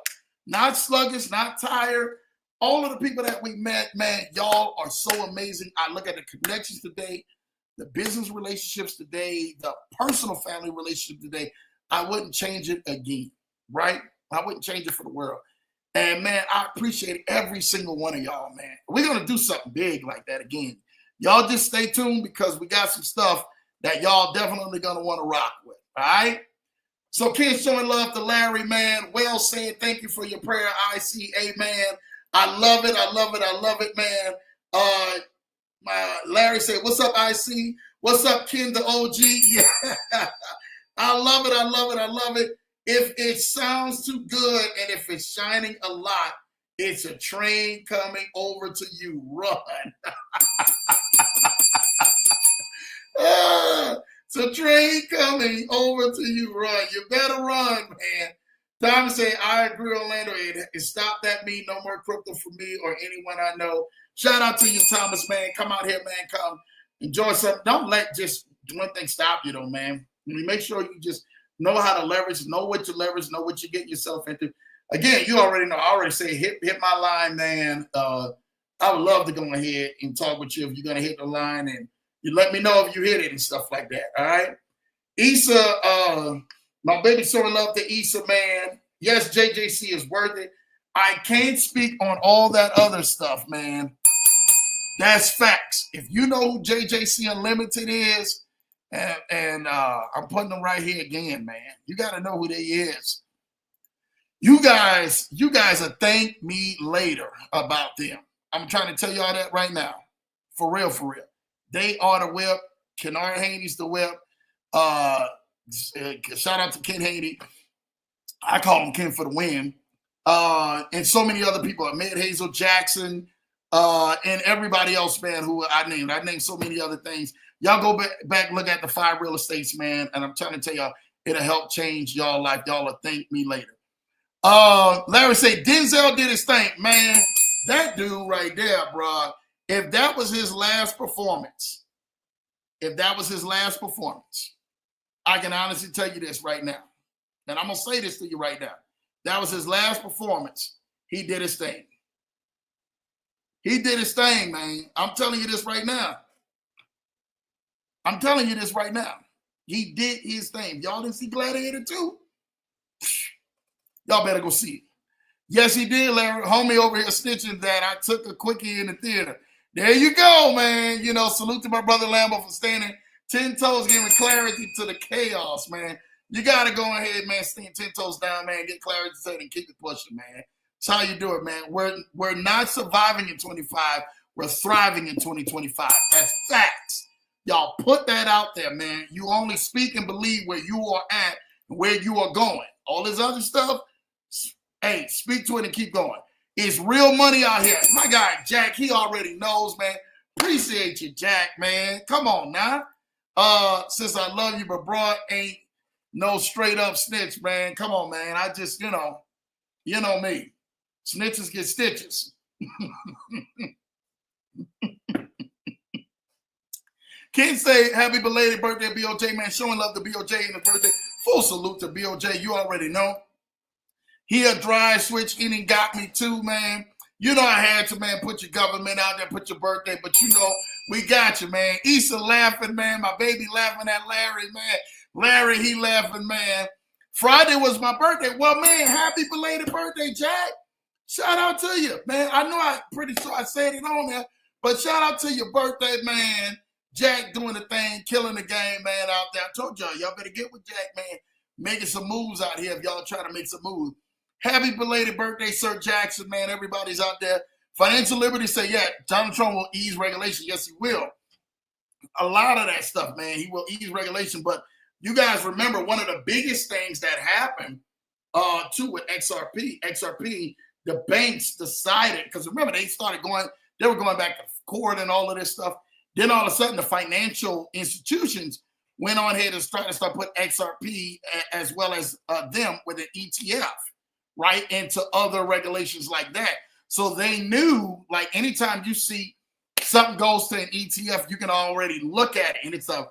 A: Not sluggish, not tired. All of the people that we met, man, y'all are so amazing. I look at the connections today, the business relationships today, the personal family relationship today. I wouldn't change it again, right? I wouldn't change it for the world. And man, I appreciate every single one of y'all, man. We're going to do something big like that again. Y'all just stay tuned because we got some stuff that y'all definitely going to want to rock with, all right? So Ken showing love to Larry, man. Well said. Thank you for your prayer, IC. Amen. I love it. I love it. I love it, man. Larry said, what's up, IC? What's up, Ken the OG? Yeah. I love it. I love it. I love it. If it sounds too good and if it's shining a lot, it's a train coming over to you. Run. It's a train coming over to you. Run. You better run, man. Thomas said, I agree, Orlando. It stopped that me. No more crypto for me or anyone I know. Shout out to you, Thomas, man. Come out here, man. Come enjoy something. Don't let just one thing stop you, though, man. Make sure you just know how to leverage, know what you leverage, know what you're getting yourself into. Again, you already know. I already say hit my line, man. I would love to go ahead and talk with you if you're going to hit the line, and you let me know if you hit it and stuff like that, all right? Issa, my baby so in love to Issa, man. Yes, JJC is worth it. I can't speak on all that other stuff, man. That's facts. If you know who JJC Unlimited is, and I'm putting them right here again, man. You got to know who they is. You guys will thank me later about them. I'm trying to tell y'all that right now. For real, for real. They are the whip. Kennard Haney's the whip. Shout out to Ken Haney. I call him Ken for the win. And so many other people. Ahmed Hazel Jackson, and everybody else, man, who I named. I named so many other things. Y'all go back, look at the 5 real estates, man. And I'm trying to tell y'all, it'll help change y'all life. Y'all will thank me later. Larry said, Denzel did his thing, man. That dude right there, bro. If that was his last performance, I can honestly tell you this right now. And I'm going to say this to you right now. That was his last performance. He did his thing. He did his thing, man. I'm telling you this right now. He did his thing. Y'all didn't see Gladiator 2? Y'all better go see it. Yes, he did, Larry. Homie over here snitching that I took a quickie in the theater. There you go, man. You know, salute to my brother Lambo for standing 10 toes, giving clarity to the chaos, man. You got to go ahead, man, stand 10 toes down, man, get clarity to it and keep it pushing, man. That's how you do it, man. We're not surviving in 25. We're thriving in 2025. That's facts. Y'all put that out there, man. You only speak and believe where you are at and where you are going. All this other stuff, hey, speak to it and keep going. It's real money out here. My guy, Jack, he already knows, man. Appreciate you, Jack, man. Come on now. Since I love you, but bro, ain't no straight up snitch, man. Come on, man. I just, you know me. Snitches get stitches. Ken say, happy belated birthday, BOJ, man. Showing love to BOJ in the birthday. Full salute to BOJ. You already know. He a dry switch in and got me too, man. You know I had to, man, put your government out there, put your birthday, but you know, we got you, man. Issa laughing, man. My baby laughing at Larry, man. Larry, he laughing, man. Friday was my birthday. Well, man, happy belated birthday, Jack. Shout out to you, man. I know I'm pretty sure I said it on there, but shout out to your birthday, man. Jack doing the thing, killing the game, man, out there. I told y'all better get with Jack, man. Making some moves out here if y'all trying to make some moves. Happy belated birthday, Sir Jackson, man. Everybody's out there. Financial Liberty say, yeah, Donald Trump will ease regulation. Yes, he will. A lot of that stuff, man. He will ease regulation. But you guys remember one of the biggest things that happened too with XRP. XRP, the banks decided, because remember, they were going back to court and all of this stuff. Then all of a sudden, the financial institutions went on ahead and started to put XRP as well as them with an ETF, right, into other regulations like that. So they knew, like, anytime you see something goes to an ETF, you can already look at it. And it's a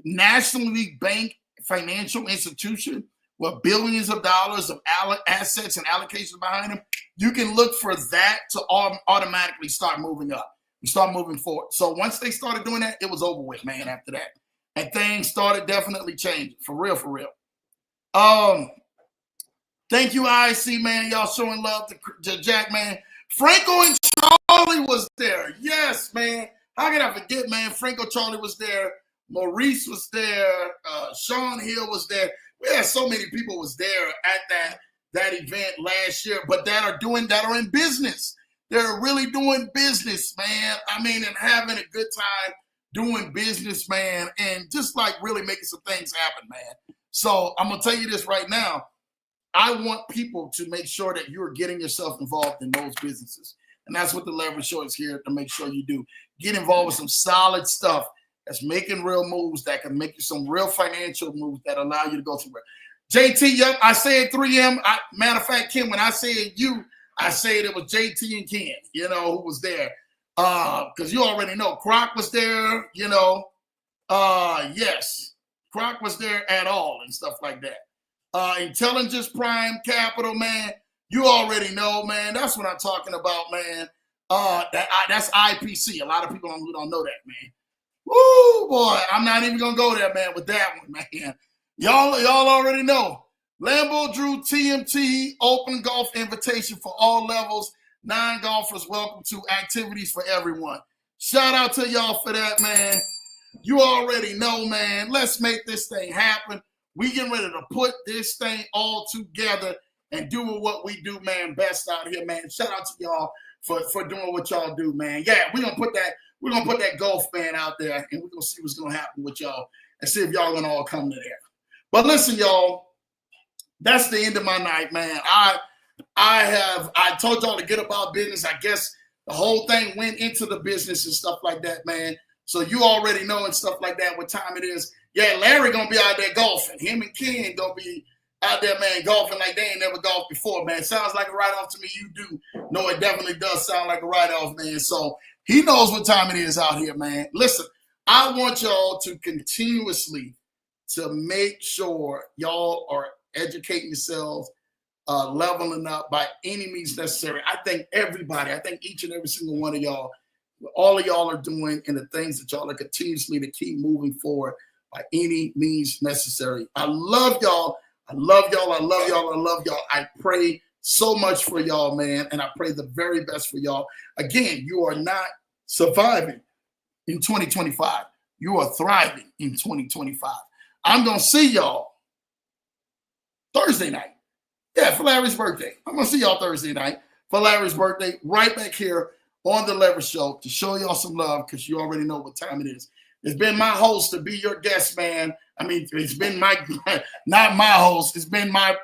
A: nationally banked financial institution with billions of dollars of assets and allocations behind them. You can look for that to automatically start moving up. You start moving forward. So once they started doing that, it was over with, man, after that. And things started definitely changing. For real, for real. Thank you, IC, man. Y'all showing love to Jack, man. Franco and Charlie was there. Yes, man. How can I forget, man? Franco Charlie was there. Maurice was there. Sean Hill was there. We had so many people was there at that event last year, but that are in business. They're really doing business, man. I mean, and having a good time doing business, man, and just like really making some things happen, man. So I'm going to tell you this right now. I want people to make sure that you're getting yourself involved in those businesses. And that's what the Leverage Show is here to make sure you do. Get involved with some solid stuff that's making real moves that can make you some real financial moves that allow you to go somewhere. JT, yep, I said 3M. Matter of fact, Ken, when I said you, I said it was JT and Ken, you know, who was there. Because you already know Croc was there, you know. Yes, Croc was there at all and stuff like that. Intelligence Prime Capital, man. You already know, man. That's what I'm talking about, man. That's IPC. A lot of people don't know that, man. Woo, boy. I'm not even going to go there, man, with that one, man. Y'all already know. Lambeau Drew TMT Open Golf Invitation for all levels. Non-golfers welcome to activities for everyone. Shout out to y'all for that, man. You already know, man. Let's make this thing happen. We getting ready to put this thing all together and doing what we do, man, best out here, man. Shout out to y'all for doing what y'all do, man. Yeah, we're gonna put that golf ban out there, and we're gonna see what's gonna happen with y'all and see if y'all gonna all come to there. But listen, y'all, that's the end of my night, man. I told y'all to get about business. I guess the whole thing went into the business and stuff like that, man. So you already know and stuff like that what time it is. Yeah, Larry gonna be out there golfing. Him and Ken gonna be out there, man, golfing like they ain't never golfed before, man. Sounds like a write-off to me. You do. No, it definitely does sound like a write-off, man. So he knows what time it is out here, man. Listen, I want y'all to continuously to make sure y'all are educating yourselves, leveling up by any means necessary. I think each and every single one of y'all, all of y'all are doing and the things that y'all are continuously to keep moving forward by any means necessary. I love y'all. I love y'all. I love y'all. I love y'all. I pray so much for y'all, man. And I pray the very best for y'all. Again, you are not surviving in 2025. You are thriving in 2025. I'm going to see y'all Thursday night. Yeah, for Larry's birthday. I'm going to see y'all Thursday night for Larry's birthday right back here on the Leverage Show to show y'all some love because you already know what time it is. It's been my host to be your guest, man. I mean, it's been not my host. It's been my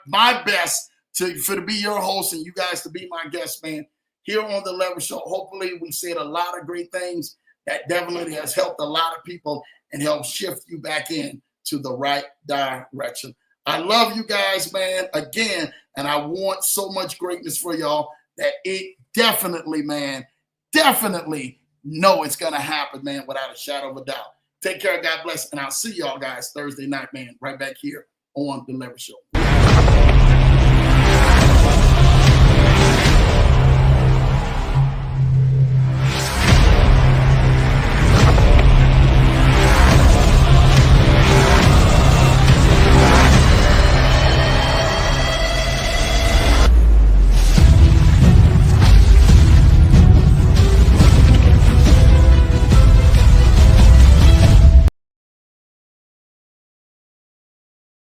A: best to be your host and you guys to be my guest, man, here on the Leverage Show. Hopefully, we said a lot of great things that definitely has helped a lot of people and helped shift you back in to the right direction. I love you guys, man, again, and I want so much greatness for y'all that it definitely, man, definitely know it's going to happen, man, without a shadow of a doubt. Take care. God bless. And I'll see y'all guys Thursday night, man, right back here on the Leverage Show.